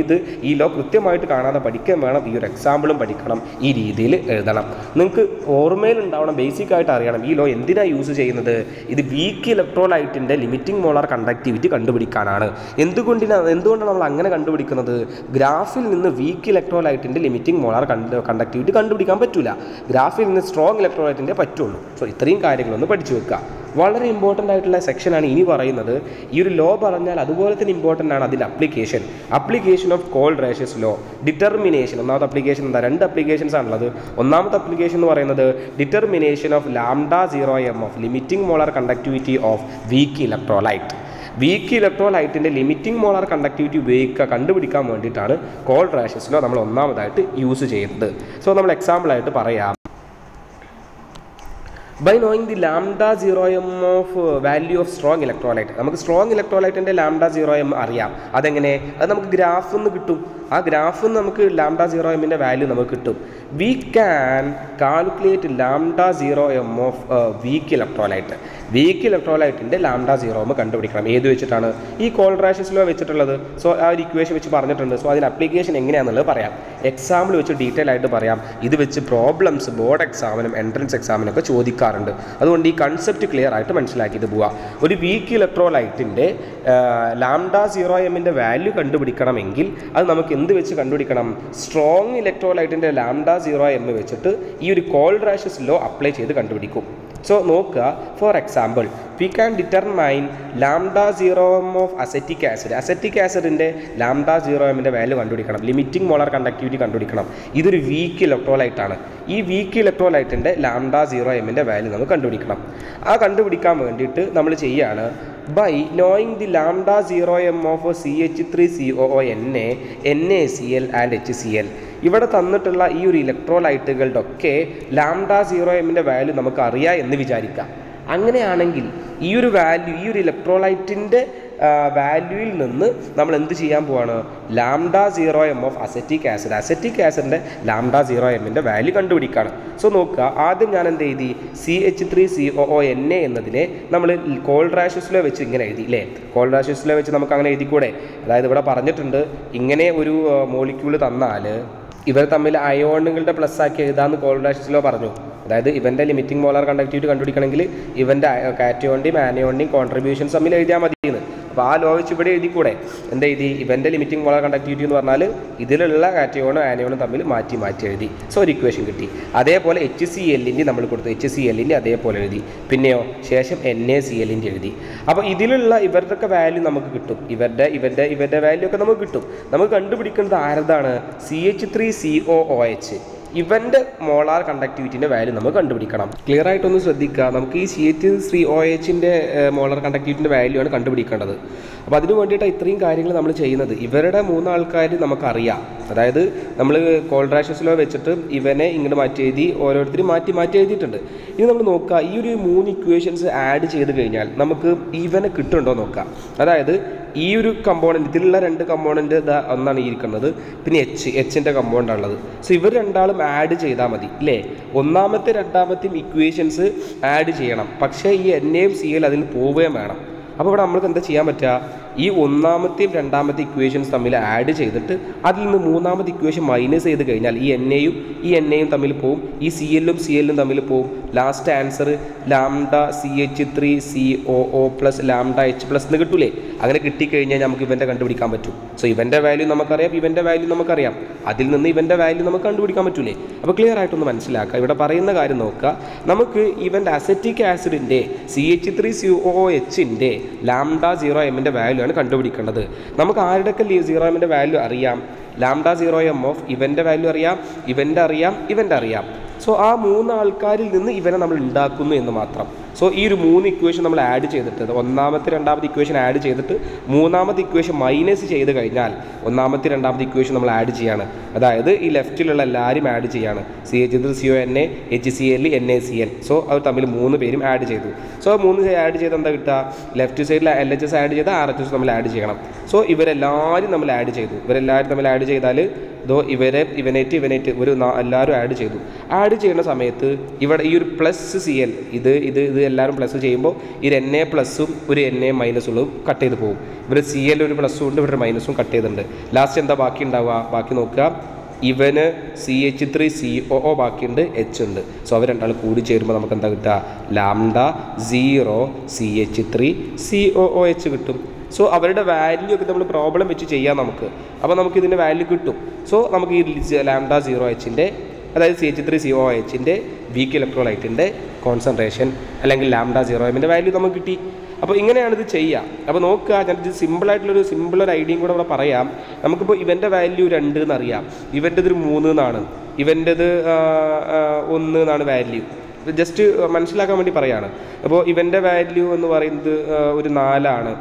ഈ ലോ കൃത്യമായിട്ട് കാണാതെ പഠിക്കാൻ വേണം. ഈ ഒരു എക്സാമ്പിളും പഠിക്കണം, ഈ രീതിയിൽ എഴുതണം. നിങ്ങൾക്ക് ഓർമ്മയിൽ ഉണ്ടാവണം, ബേസിക് ആയിട്ട് അറിയണം ഈ ലോ എന്തിനാണ് യൂസ് ചെയ്യുന്നത്. ഇത് വീക്ക് ഇലക്ട്രോലൈറ്റിൻ്റെ ലിമിറ്റിംഗ് മോളാർ കണ്ടക്ടിവിറ്റി കണ്ടുപിടിക്കാനാണ്. എന്തുകൊണ്ടാണ് നമ്മൾ അങ്ങനെ കണ്ടുപിടിക്കുന്നത്? ഗ്രാഫിൽ നിന്ന് വീക്ക് ഇലക്ട്രോലൈറ്റിൻ്റെ ലിമിറ്റിംഗ് മോളാർ കണ്ടക്ടിവിറ്റി കണ്ടുപിടിക്കാൻ പറ്റില്ല. ഗ്രാഫിൽ നിന്ന് സ്ട്രോങ് ഇലക്ട്രോലൈറ്റിൻ്റെ പറ്റുള്ളൂ. സോ ഇത്രയും കാര്യങ്ങളൊന്ന് പഠിച്ചു വെക്കുക. വളരെ ഇമ്പോർട്ടൻ്റ് ആയിട്ടുള്ള സെക്ഷനാണ് ഇനി പറയുന്നത്. ഈ ഒരു ലോ പറഞ്ഞാൽ അതുപോലെ തന്നെ ഇമ്പോർട്ടൻ്റ് ആണ് അതിൻ്റെ അപ്ലിക്കേഷൻ ഓഫ് കോൾഡ് റേഷ്യസ് ലോ. ഡിറ്റർമിനേഷൻ, ഒന്നാമത്തെ അപ്ലിക്കേഷൻ എന്താ, 2 അപ്ലിക്കേഷൻസ് ആണുള്ളത്. ഒന്നാമത്തെ അപ്ലിക്കേഷൻ എന്ന് പറയുന്നത് determination of λ0m of limiting molar conductivity of weak ഇലക്ട്രോലൈറ്റിൻ്റെ ലിമിറ്റിംഗ് മോളാർ കണ്ടക്ടിവിറ്റി കണ്ടുപിടിക്കാൻ വേണ്ടിയിട്ടാണ് കോൾഡ് റേഷ്യസ് ലോ നമ്മൾ ഒന്നാമതായിട്ട് യൂസ് ചെയ്യുന്നത്. സോ നമ്മൾ എക്സാമ്പിളായിട്ട് പറയാം. By knowing the λ0m of value of strong electrolyte, നമുക്ക് സ്ട്രോങ് ഇലക്ട്രോലൈറ്റിൻ്റെ λ0m അറിയാം. അതെങ്ങനെ, അത് നമുക്ക് ഗ്രാഫിൽ നിന്ന് കിട്ടും. ആ ഗ്രാഫിൽ നിന്ന് നമുക്ക് λ0mൻ്റെ വാല്യൂ നമുക്ക് കിട്ടും. We can calculate λ0m of weak ഇലക്ട്രോലൈറ്റിൻ്റെ λ0m കണ്ടുപിടിക്കണം. ഏത് വെച്ചിട്ടാണ്, ഈ കോൾഡ് റേഷ്യസ് ലോ വെച്ചിട്ടുള്ളത്. സോ ആ ഒരു ഇക്വേഷൻ വെച്ച് പറഞ്ഞിട്ടുണ്ട്. സോ അതിൻ്റെ അപ്ലിക്കേഷൻ എങ്ങനെയാണെന്നുള്ളത് പറയാം. എക്സാമ്പിൾ വെച്ച് ഡീറ്റെയിൽ ആയിട്ട് പറയാം. ഇത് വെച്ച് പ്രോബ്ലംസ് ബോർഡ് എക്സാമിനും എൻട്രൻസ് എക്സാമിനൊക്കെ ചോദിക്കാറുണ്ട്. അതുകൊണ്ട് ഈ കൺസെപ്റ്റ് ക്ലിയർ ആയിട്ട് മനസ്സിലാക്കിയിട്ട് പോവുക. ഒരു വീക്ക് ഇലക്ട്രോലൈറ്റിൻ്റെ λ0mൻ്റെ വാല്യൂ കണ്ടുപിടിക്കണമെങ്കിൽ അത് നമുക്ക് എന്ത് വെച്ച് കണ്ടുപിടിക്കണം, സ്ട്രോങ് ഇലക്ട്രോലൈറ്റിൻ്റെ λ0m വെച്ചിട്ട് ഈ ഒരു കോൾഡ് റേഷ്യസ് ലോ അപ്ലൈ ചെയ്ത് കണ്ടുപിടിക്കും. സോ നോക്കുക, for example we can determine λ0m of acetic ആസിഡിൻ്റെ λ0mൻ്റെ വാല്യൂ കണ്ടുപിടിക്കണം. ലിമിറ്റിംഗ് മോളാർ കണ്ടക്ടിവിറ്റി കണ്ടുപിടിക്കണം. ഇതൊരു വീക്ക് ഇലക്ട്രോലൈറ്റാണ്. ഈ വീക്ക് ഇലക്ട്രോലൈറ്റിൻ്റെ λ0mൻ്റെ വാല്യൂ നമുക്ക് കണ്ടുപിടിക്കണം. ആ കണ്ടുപിടിക്കാൻ വേണ്ടിയിട്ട് നമ്മൾ ചെയ്യുകയാണ്, by knowing the λ0m of CH3COO NaCl and HCl. ഇവിടെ തന്നിട്ടുള്ള ഈ ഒരു ഇലക്ട്രോലൈറ്റുകളുടെ ഒക്കെ λ0mൻ്റെ വാല്യൂ നമുക്ക് അറിയാം എന്ന് വിചാരിക്കാം. അങ്ങനെയാണെങ്കിൽ ഈ ഒരു ഇലക്ട്രോലൈറ്റിൻ്റെ വാല്യൂയിൽ നിന്ന് നമ്മൾ എന്ത് ചെയ്യാൻ പോവാണ്, λ0m ഓഫ് അസറ്റിക് ആസിഡിൻ്റെ λ0mൻ്റെ വാല്യൂ കണ്ടുപിടിക്കുകയാണ്. സോ നോക്കുക, ആദ്യം ഞാൻ എന്ത് എഴുതി, CH3COO Na എന്നതിനെ നമ്മൾ കോൾഡ് റേഷ്യസ് ലോ വെച്ച് ഇങ്ങനെ എഴുതി അല്ലേ. കോൾഡ് റേഷ്യസ് ലോ വെച്ച് നമുക്ക് അങ്ങനെ എഴുതിക്കൂടെ. അതായത് ഇവിടെ പറഞ്ഞിട്ടുണ്ട്, ഇങ്ങനെ ഒരു മോളിക്യൂൾ തന്നാൽ ഇവർ തമ്മിൽ അയോണുകളുടെ പ്ലസ് ആക്കി എഴുതാമെന്ന് കോൾഡ് റേഷ്യസ് ലോ പറഞ്ഞു. അതായത് ഇവൻ്റെ ലിമിറ്റിംഗ് മോളാർ കണ്ടക്ടിവിറ്റി കണ്ടുപിടിക്കണമെങ്കിൽ ഇവൻ്റെ കാറ്റയോണിൻ്റെയും ആനയോണിൻ്റെയും കോൺട്രിബ്യൂഷൻസ് തമ്മിൽ എഴുതിയാൽ മതിയെന്ന്. അപ്പോൾ ആ ലോ വെച്ച് ഇവിടെ എഴുതിക്കൂടെ, എന്താ എഴുതി, ഇവൻ്റെ ലിമിറ്റിംഗ് മോളാർ കണ്ടക്ടിവിറ്റി എന്ന് പറഞ്ഞാൽ ഇതിലുള്ള കാറ്റയോണും ആനയോണും തമ്മിൽ മാറ്റി എഴുതി. സോ ഒരു ഇക്വേഷൻ കിട്ടി. അതേപോലെ HClൻ്റെ നമ്മൾ കൊടുത്തു, HClൻ്റെ അതേപോലെ എഴുതി. പിന്നെയോ ശേഷം NaClൻ്റെ എഴുതി. അപ്പോൾ ഇതിലുള്ള ഇവരുടെയൊക്കെ വാല്യൂ നമുക്ക് കിട്ടും. ഇവരുടെ വാല്യൂ ഒക്കെ നമുക്ക് കിട്ടും. നമുക്ക് കണ്ടുപിടിക്കുന്നത് ആരതാണ്, CH3COOH. ഇവൻ്റെ മോളാർ കണ്ടക്ടിവിറ്റിൻ്റെ വാല്യൂ നമുക്ക് കണ്ടുപിടിക്കണം. ക്ലിയർ ആയിട്ടൊന്ന് ശ്രദ്ധിക്കുക. നമുക്ക് ഈ CH3OHൻ്റെ മോളാർ കണ്ടക്ടിവിറ്റിൻ്റെ വാല്യൂ ആണ് കണ്ടുപിടിക്കേണ്ടത്. അപ്പോൾ അതിന് വേണ്ടിയിട്ട് ഇത്രയും കാര്യങ്ങൾ നമ്മൾ ചെയ്യുന്നത്. ഇവരുടെ 3 ആൾക്കാർ നമുക്കറിയാം. അതായത് നമ്മൾ കോൾഡ് റേഷ്യസ് ലോ വെച്ചിട്ട് ഇവനെ ഇങ്ങോട്ട് മാറ്റി എഴുതി, ഓരോരുത്തരും മാറ്റി എഴുതിയിട്ടുണ്ട്. ഇനി നമ്മൾ നോക്കുക, ഈ ഒരു 3 ഇക്വേഷൻസ് ആഡ് ചെയ്ത് കഴിഞ്ഞാൽ നമുക്ക് ഇവനെ കിട്ടുന്നുണ്ടോ നോക്കാം. അതായത് ഈ ഒരു കമ്പോണൻറ്റ്, ഇതിലുള്ള 2 കമ്പോണൻറ്റ് ഒന്നാണ് ഈ ഇരിക്കുന്നത്, പിന്നെ എച്ചിൻ്റെ കമ്പോണ്ടാണുള്ളത്. സോ ഇവർ രണ്ടാളും ആഡ് ചെയ്താൽ മതി അല്ലേ. ഒന്നാമത്തെ രണ്ടാമത്തെയും ഇക്വേഷൻസ് ആഡ് ചെയ്യണം. പക്ഷേ ഈ Naയും Cl അതിൽ പോവുകയും വേണം. അപ്പോൾ ഇവിടെ നമ്മൾക്ക് എന്താ ചെയ്യാൻ പറ്റുക, ഈ ഒന്നാമത്തെയും രണ്ടാമത്തെ ഇക്വേഷൻസ് തമ്മിൽ ആഡ് ചെയ്തിട്ട് അതിൽ നിന്ന് മൂന്നാമത്തെ ഇക്വേഷൻ മൈനസ് ചെയ്ത് കഴിഞ്ഞാൽ ഈ Naയും തമ്മിൽ പോവും, ഈ Clലും തമ്മിൽ പോവും. Last answer λCH3COO plus λH+ എന്ന് കിട്ടൂലേ. അങ്ങനെ കിട്ടിക്കഴിഞ്ഞാൽ നമുക്ക് ഇവൻ്റെ കണ്ടുപിടിക്കാൻ പറ്റും. സോ ഇവൻ്റെ വാല്യൂ നമുക്കറിയാം, ഇവൻ്റെ വാല്യൂ നമുക്കറിയാം. അതിൽ നിന്ന് ഇവൻ്റെ വാല്യൂ നമുക്ക് കണ്ടുപിടിക്കാൻ പറ്റൂലേ. അപ്പോൾ ക്ലിയർ ആയിട്ടൊന്ന് മനസ്സിലാക്കുക. ഇവിടെ പറയുന്ന കാര്യം നോക്കുക, നമുക്ക് ഇവൻ്റെ അസറ്റിക് ആസിഡിൻ്റെ CH3COOHൻ്റെ λ0mൻ്റെ വാല്യൂ ആണ് കണ്ടുപിടിക്കേണ്ടത്. നമുക്ക് ആരുടെയൊക്കെ 0mൻ്റെ വാല്യൂ അറിയാം, λ0m ഓഫ് ഇവൻ്റെ വാല്യൂ അറിയാം, ഇവൻ്റെ അറിയാം. സോ ആ 3 ആൾക്കാരിൽ നിന്ന് ഇവനെ നമ്മൾ ഉണ്ടാക്കുന്നു എന്ന് മാത്രം. സോ ഈ ഒരു 3 ഇക്വേഷൻ നമ്മൾ ആഡ് ചെയ്തിട്ട്, ഒന്നാമത്തെ രണ്ടാമത്തെ ഇക്വേഷൻ ആഡ് ചെയ്തിട്ട് മൂന്നാമത്തെ ഇക്വേഷൻ മൈനസ് ചെയ്ത് കഴിഞ്ഞാൽ ഒന്നാമത്തെ രണ്ടാമത്തെ ഇക്വേഷൻ നമ്മൾ ആഡ് ചെയ്യാണ്. അതായത് ഈ ലെഫ്റ്റിലുള്ള എല്ലാവരും ആഡ് ചെയ്യാണ്. CH3CONA HCl NaCl. സോ അവർ തമ്മിൽ 3 പേരും ആഡ് ചെയ്തു. സോ 3 ആഡ് ചെയ്ത് എന്താ കിട്ടുക, ലെഫ്റ്റ് സൈഡിൽ LHS ആഡ് ചെയ്ത് RHS നമ്മൾ ആഡ് ചെയ്യണം. സോ ഇവരെല്ലാവരും നമ്മൾ ആഡ് ചെയ്തു. ഇവരെല്ലാവരും തമ്മിൽ ആഡ് ചെയ്താൽ ഇവനേറ്റ് ഒരു എല്ലാവരും ആഡ് ചെയ്തു. ആഡ് ചെയ്യുന്ന സമയത്ത് ഇവിടെ ഈ ഒരു പ്ലസ് Cl ഇത് എല്ലാവരും പ്ലസ് ചെയ്യുമ്പോൾ ഈ Na പ്ലസ്സും ഒരു Na മൈനസുള്ളതും കട്ട് ചെയ്ത് പോകും. ഇവിടെ Cl ഒരു പ്ലസ്സും ഉണ്ട്, ഇവിടെ മൈനസും കട്ട് ചെയ്തിട്ടുണ്ട്. ലാസ്റ്റ് എന്താ ബാക്കി ഉണ്ടാവുക, ബാക്കി നോക്കുക, ഇവന് CH3COO ബാക്കിയുണ്ട്, H ഉണ്ട്. സോ അവർ രണ്ടാൾ കൂടി ചേരുമ്പോൾ നമുക്ക് എന്താ കിട്ടുക, λ0CH3COOH കിട്ടും. സോ അവരുടെ വാല്യൂ ഒക്കെ നമ്മൾ പ്രോബ്ലം വെച്ച് ചെയ്യാം നമുക്ക്. അപ്പോൾ നമുക്ക് ഇതിൻ്റെ വാല്യൂ കിട്ടും. സോ നമുക്ക് ഈ λ0Hൻ്റെ അതായത് CH3COOHൻ്റെ വീക്ക് ഇലക്ട്രോലൈറ്റിൻ്റെ കോൺസെൻട്രേഷൻ അല്ലെങ്കിൽ λ0m വാല്യൂ നമുക്ക് കിട്ടി. അപ്പോൾ ഇങ്ങനെയാണ് ഇത് ചെയ്യുക. അപ്പോൾ നോക്കുക, ഞാനിത് സിമ്പിളൊരു ഐഡിയയും കൂടെ ഇവിടെ പറയാം. നമുക്കിപ്പോൾ ഇവൻ്റെ വാല്യൂ 2 എന്നറിയാം, ഇവൻ്റെത് 3 എന്നാണ്, ഇവൻ്റെത് 1 എന്നാണ് വാല്യൂ. ജസ്റ്റ് മനസ്സിലാക്കാൻ വേണ്ടി പറയാണ്. അപ്പോൾ ഇവൻ്റെ വാല്യൂ എന്ന് പറയുന്നത് ഒരു 4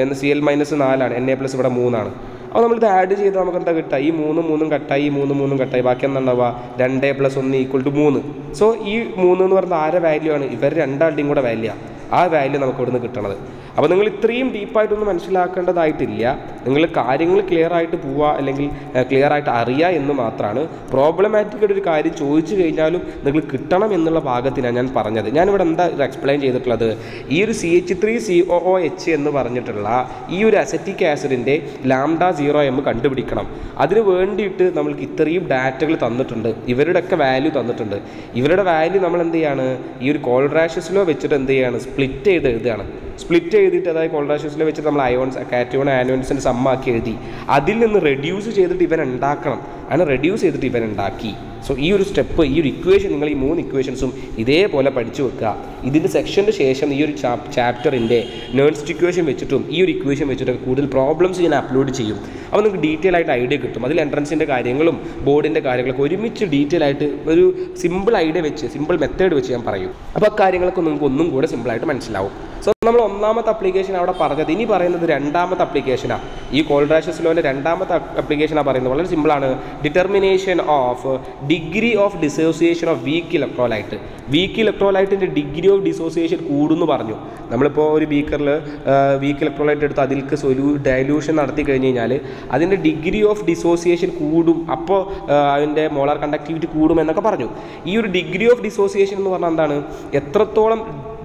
എന്ന് Cl-4 Na+ ഇവിടെ 3 ആണ്. അപ്പോൾ നമ്മളിത് ആഡ് ചെയ്ത് നമുക്ക് എന്താ കിട്ടുക? ഈ 3 കട്ടായി, 3 കട്ടായി, ബാക്കി എന്താ ഉണ്ടാവുക? 2 + 1 = 3. സോ ഈ 3 എന്ന് പറയുന്നത് ആരെ വാല്യൂ ആണ്? ഇവർ രണ്ടാളുടെയും കൂടെ വാല്യൂ. ആ വാല്യൂ നമുക്ക് ഇവിടുന്ന് കിട്ടണത്. അപ്പോൾ നിങ്ങൾ ഇത്രയും ഡീപ്പായിട്ടൊന്നും മനസ്സിലാക്കേണ്ടതായിട്ടില്ല. നിങ്ങൾ കാര്യങ്ങൾ ക്ലിയർ ആയിട്ട് പോവുക അല്ലെങ്കിൽ ക്ലിയർ ആയിട്ട് അറിയുക എന്ന് മാത്രമാണ്. പ്രോബ്ലമാറ്റിക്കായിട്ട് ഒരു കാര്യം ചോദിച്ചു കഴിഞ്ഞാലും നിങ്ങൾ കിട്ടണം എന്നുള്ള ഭാഗത്തിനാണ് ഞാൻ പറഞ്ഞത്. ഞാനിവിടെ എന്താ എക്സ്പ്ലെയിൻ ചെയ്തിട്ടുള്ളത്? ഈ ഒരു CH3COOH എന്ന് പറഞ്ഞിട്ടുള്ള ഈ ഒരു അസറ്റിക് ആസിഡിൻ്റെ λ0m കണ്ടുപിടിക്കണം. അതിന് വേണ്ടിയിട്ട് നമ്മൾക്ക് ഇത്രയും ഡാറ്റകൾ തന്നിട്ടുണ്ട്, ഇവരുടെയൊക്കെ വാല്യൂ തന്നിട്ടുണ്ട്. ഇവരുടെ വാല്യൂ നമ്മൾ എന്ത് ചെയ്യാണ്? ഈ ഒരു കോൾറാഷ്യസ് ലോ വെച്ചിട്ട് എന്ത് ചെയ്യാണ്? സ്പ്ലിറ്റ് ചെയ്ത് എഴുതുകയാണ്. സ്പ്ലിറ്റ് ചെയ്തിട്ട് അതായത് കോൾറാഷ്യസിൽ വെച്ചിട്ട് നമ്മൾ കാറ്റയോൺ ആനോൺസിൻ്റെ സമ്മാക്കി എഴുതി, അതിൽ നിന്ന് റെഡ്യൂസ് ചെയ്തിട്ട് ഇവൻ ഉണ്ടാക്കണം. അങ്ങനെ റെഡ്യൂസ് ചെയ്തിട്ട് ഇവൻ ഉണ്ടാക്കി. സോ ഈ ഒരു സ്റ്റെപ്പ്, ഈ ഒരു ഇക്വേഷൻ, നിങ്ങൾ ഈ 3 ഇക്വേഷൻസും ഇതേപോലെ പഠിച്ചു വെക്കുക. ഇതിൻ്റെ സെക്ഷന് ശേഷം ഈ ഒരു ചാപ്റ്ററിൻ്റെ നേൺസ്റ്റ് ഇക്വേഷൻ വെച്ചിട്ടും ഈ ഒരു ഇക്വേഷൻ വെച്ചിട്ടൊക്കെ കൂടുതൽ പ്രോബ്ലംസ് ഞാൻ അപ്ലോഡ് ചെയ്യും. അപ്പോൾ നിങ്ങൾക്ക് ഡീറ്റെയിൽ ആയിട്ട് ഐഡിയ കിട്ടും. അതിൽ എൻട്രൻസിൻ്റെ കാര്യങ്ങളും ബോർഡിൻ്റെ കാര്യങ്ങളൊക്കെ ഒരുമിച്ച് ഡീറ്റെയിൽ ആയിട്ട് ഒരു സിമ്പിൾ ഐഡിയ വെച്ച്, സിമ്പിൾ മെത്തേഡ് വെച്ച് ഞാൻ പറയും. അപ്പോൾ ആ കാര്യങ്ങളൊക്കെ നിങ്ങൾക്ക് ഒന്നും കൂടെ സിമ്പിളായിട്ട് മനസ്സിലാവും. സോ നമ്മൾ ഒന്നാമത്തെ അപ്ലിക്കേഷൻ അവിടെ പറഞ്ഞത്. ഇനി പറയുന്നത് രണ്ടാമത്തെ അപ്ലിക്കേഷനാണ്. ഈ കോൾറാഷ്യസ് ലോൻ്റെ രണ്ടാമത്തെ അപ്ലിക്കേഷനാണ് പറയുന്നത്. വളരെ സിമ്പിളാണ്. Determination of degree of dissociation of weak electrolyte. Weak ഇലക്ട്രോലൈറ്റിൻ്റെ ഡിഗ്രി ഓഫ് ഡിസോസിയേഷൻ കൂടുമെന്ന് പറഞ്ഞു. നമ്മളിപ്പോൾ ഒരു ബീക്കറിൽ വീക്ക് ഇലക്ട്രോലൈറ്റ് എടുത്ത് അതിലേക്ക് ഡയലൂഷൻ നടത്തി കഴിഞ്ഞ് കഴിഞ്ഞാൽ അതിൻ്റെ ഡിഗ്രി ഓഫ് ഡിസോസിയേഷൻ കൂടും, അപ്പോൾ അതിൻ്റെ മോളാർ കണ്ടക്ടിവിറ്റി കൂടും എന്നൊക്കെ പറഞ്ഞു. ഈ ഒരു ഡിഗ്രി ഓഫ് ഡിസോസിയേഷൻ എന്ന് പറഞ്ഞാൽ എന്താണ്? എത്രത്തോളം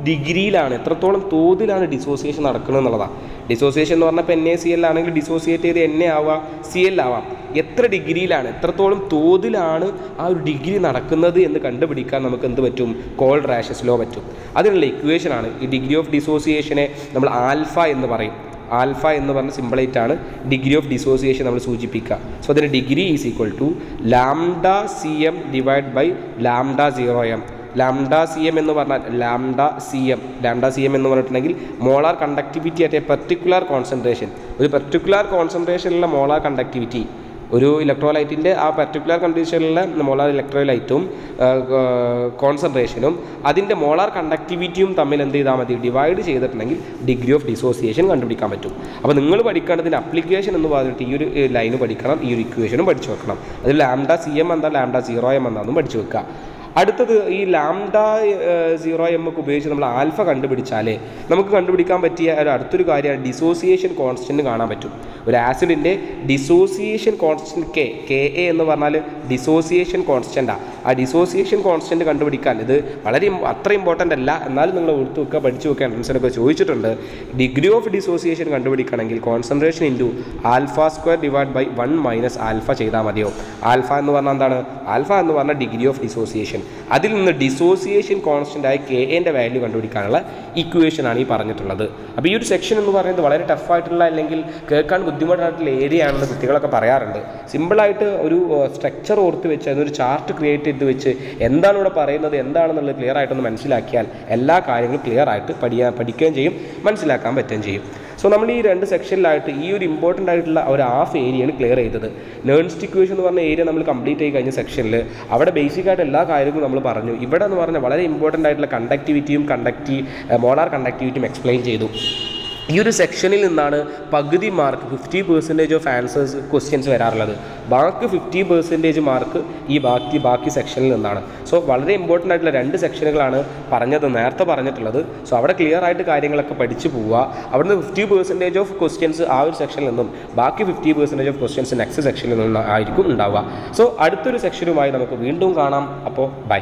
ഡിഗ്രിയിലാണ്, എത്രത്തോളം തോതിലാണ് ഡിസോസിയേഷൻ നടക്കുന്നത് എന്നുള്ളതാണ്. ഡിസോസിയേഷൻ എന്ന് പറഞ്ഞാൽ ഇപ്പോൾ NaCl ആണെങ്കിൽ ഡിസോസിയേറ്റ് ചെയ്ത് Na ആവാം, Cl ആവാം. എത്ര ഡിഗ്രിയിലാണ്, എത്രത്തോളം തോതിലാണ് ആ ഒരു ഡിഗ്രി നടക്കുന്നത് എന്ന് കണ്ടുപിടിക്കാൻ നമുക്ക് എന്ത് പറ്റും? കോൾറാഷ്യസ് ലോ പറ്റും. അതിനുള്ള ഇക്വേഷനാണ്. ഈ ഡിഗ്രി ഓഫ് ഡിസോസിയേഷനെ നമ്മൾ ആൽഫ എന്ന് പറയും. ആൽഫ എന്ന് പറഞ്ഞ സിമ്പിളായിട്ടാണ് ഡിഗ്രി ഓഫ് ഡിസോസിയേഷൻ നമ്മൾ സൂചിപ്പിക്കുക. സോ അതിൻ്റെ degree is equal to λcm divide by λ0m. λcm എന്ന് പറഞ്ഞാൽ λcm എന്ന് പറഞ്ഞിട്ടുണ്ടെങ്കിൽ molar conductivity at a particular concentration. ഒരു പെർട്ടിക്കുലർ കോൺസെൻട്രേഷനിലുള്ള മോളാർ കണ്ടക്ടിവിറ്റി, ഒരു ഇലക്ട്രോലൈറ്റിൻ്റെ ആ പെർട്ടിക്കുലർ കണ്ടീഷനിലെ മോളാർ ഇലക്ട്രോലൈറ്റും കോൺസെൻട്രേഷനും അതിൻ്റെ മോളാർ കണ്ടക്ടിവിറ്റിയും തമ്മിൽ എന്ത് ചെയ്താൽ മതി? ഡിവൈഡ് ചെയ്തിട്ടുണ്ടെങ്കിൽ ഡിഗ്രി ഓഫ് ഡിസോസിയേഷൻ കണ്ടുപിടിക്കാൻ പറ്റും. അപ്പോൾ നിങ്ങൾ പഠിക്കേണ്ടതിൻ്റെ അപ്ലിക്കേഷൻ എന്ന് പറഞ്ഞിട്ട് ഈ ഒരു ലൈന് പഠിക്കണം, ഈ ഒരു ഇക്വേഷനും പഠിച്ചു വെക്കണം. അതിൽ λcm എന്താ, λ0m എന്താണെന്നും പഠിച്ചു വെക്കുക. അടുത്തത് ഈ λ0m ഒക്കെ ഉപയോഗിച്ച് നമ്മൾ ആൽഫ കണ്ടുപിടിച്ചാലേ നമുക്ക് കണ്ടുപിടിക്കാൻ പറ്റിയ അടുത്തൊരു കാര്യമാണ് ഡിസോസിയേഷൻ കോൺസ്റ്റൻറ്റ് കാണാൻ പറ്റും. ഒരു ആസിഡിൻ്റെ ഡിസോസിയേഷൻ കോൺസ്റ്റൻറ്റ് Ka എന്ന് പറഞ്ഞാൽ ഡിസോസിയേഷൻ കോൺസ്റ്റൻറ്റാണ്. ആ ഡിസോസിയേഷൻ കോൺസ്റ്റൻറ്റ് കണ്ടുപിടിക്കാൻ ഇത് അത്ര ഇമ്പോർട്ടൻ്റ് അല്ല, എന്നാലും നിങ്ങൾ ഓർത്ത് വെക്കുക, പഠിച്ചു വെക്കുക. എൻട്രൻസിനൊക്കെ ചോദിച്ചിട്ടുണ്ട്. ഡിഗ്രി ഓഫ് ഡിസോസിയേഷൻ കണ്ടുപിടിക്കണമെങ്കിൽ concentration into α² divide by 1 - alpha ചെയ്താൽ മതിയോ? ആൽഫ എന്ന് പറഞ്ഞാൽ എന്താണ്? ആൽഫ എന്ന് പറഞ്ഞാൽ ഡിഗ്രി ഓഫ് ഡിസോസിയേഷൻ. അതിൽ നിന്ന് ഡിസോസിയേഷൻ കോൺസ്റ്റൻ്റ് ആയ Ka വാല്യൂ കണ്ടുപിടിക്കാനുള്ള ഇക്വേഷനാണ് ഈ പറഞ്ഞിട്ടുള്ളത്. അപ്പോൾ ഈ ഒരു സെക്ഷൻ എന്ന് പറയുന്നത് വളരെ ടഫായിട്ടുള്ള അല്ലെങ്കിൽ കേൾക്കാൻ ബുദ്ധിമുട്ടായിട്ടുള്ള ഏരിയ ആണെന്ന് കുട്ടികളൊക്കെ പറയാറുണ്ട്. സിമ്പിളായിട്ട് ഒരു സ്ട്രക്ചർ ഓർത്ത് വെച്ച് അതിനൊരു ചാർട്ട് ക്രിയേറ്റ് ചെയ്ത് വെച്ച് എന്താണ് ഇവിടെ പറയുന്നത് എന്താണെന്നുള്ളത് ക്ലിയർ ആയിട്ടൊന്ന് മനസ്സിലാക്കിയാൽ എല്ലാ കാര്യങ്ങളും ക്ലിയർ ആയിട്ട് പഠിക്കുകയും ചെയ്യും, മനസ്സിലാക്കാൻ പറ്റുകയും ചെയ്യും. സോ നമ്മൾ ഈ 2 സെക്ഷനിലായിട്ട് ഈ ഒരു ഇമ്പോർട്ടൻ്റ് ആയിട്ടുള്ള ഒരു ഹാഫ് ഏരിയയാണ് ക്ലിയർ ചെയ്തത്. നേൺസ്റ്റ് ഇക്വേഷൻ എന്ന് പറഞ്ഞ ഏരിയ നമ്മൾ കംപ്ലീറ്റ് ചെയ്ത് കഴിഞ്ഞ സെക്ഷനിൽ അവിടെ ബേസിക്കായിട്ട് എല്ലാ കാര്യങ്ങളും നമ്മൾ പറഞ്ഞു. ഇവിടെ എന്ന് പറഞ്ഞാൽ വളരെ ഇമ്പോർട്ടൻ്റ് ആയിട്ടുള്ള കണ്ടക്ടിവിറ്റിയും മോളാർ കണ്ടക്ടിവിറ്റിയും എക്സ്പ്ലെയിൻ ചെയ്തു. ഈ ഒരു സെക്ഷനിൽ നിന്നാണ് പകുതി മാർക്ക് 50% ഓഫ് ആൻസേഴ്സ് ക്വസ്റ്റ്യൻസ് വരാറുള്ളത്. ബാക്കി 50% മാർക്ക് ഈ ബാക്കി സെക്ഷനിൽ നിന്നാണ്. സോ വളരെ ഇമ്പോർട്ടൻ്റ് ആയിട്ടുള്ള 2 സെക്ഷനുകളാണ് നേരത്തെ പറഞ്ഞിട്ടുള്ളത്. സോ അവിടെ ക്ലിയർ ആയിട്ട് കാര്യങ്ങളൊക്കെ പഠിച്ചു പോവുക. അവിടുന്ന് 50% ഓഫ് ക്വസ്റ്റ്യൻസ് ആ ഒരു സെക്ഷനിൽ നിന്നും ബാക്കി 50% ഓഫ് ക്വസ്റ്റ്യൻസ് നെക്സ്റ്റ് സെക്ഷനിൽ നിന്നും ആയിരിക്കും ഉണ്ടാവുക. സോ അടുത്തൊരു സെക്ഷനുമായി നമുക്ക് വീണ്ടും കാണാം. അപ്പോൾ ബൈ.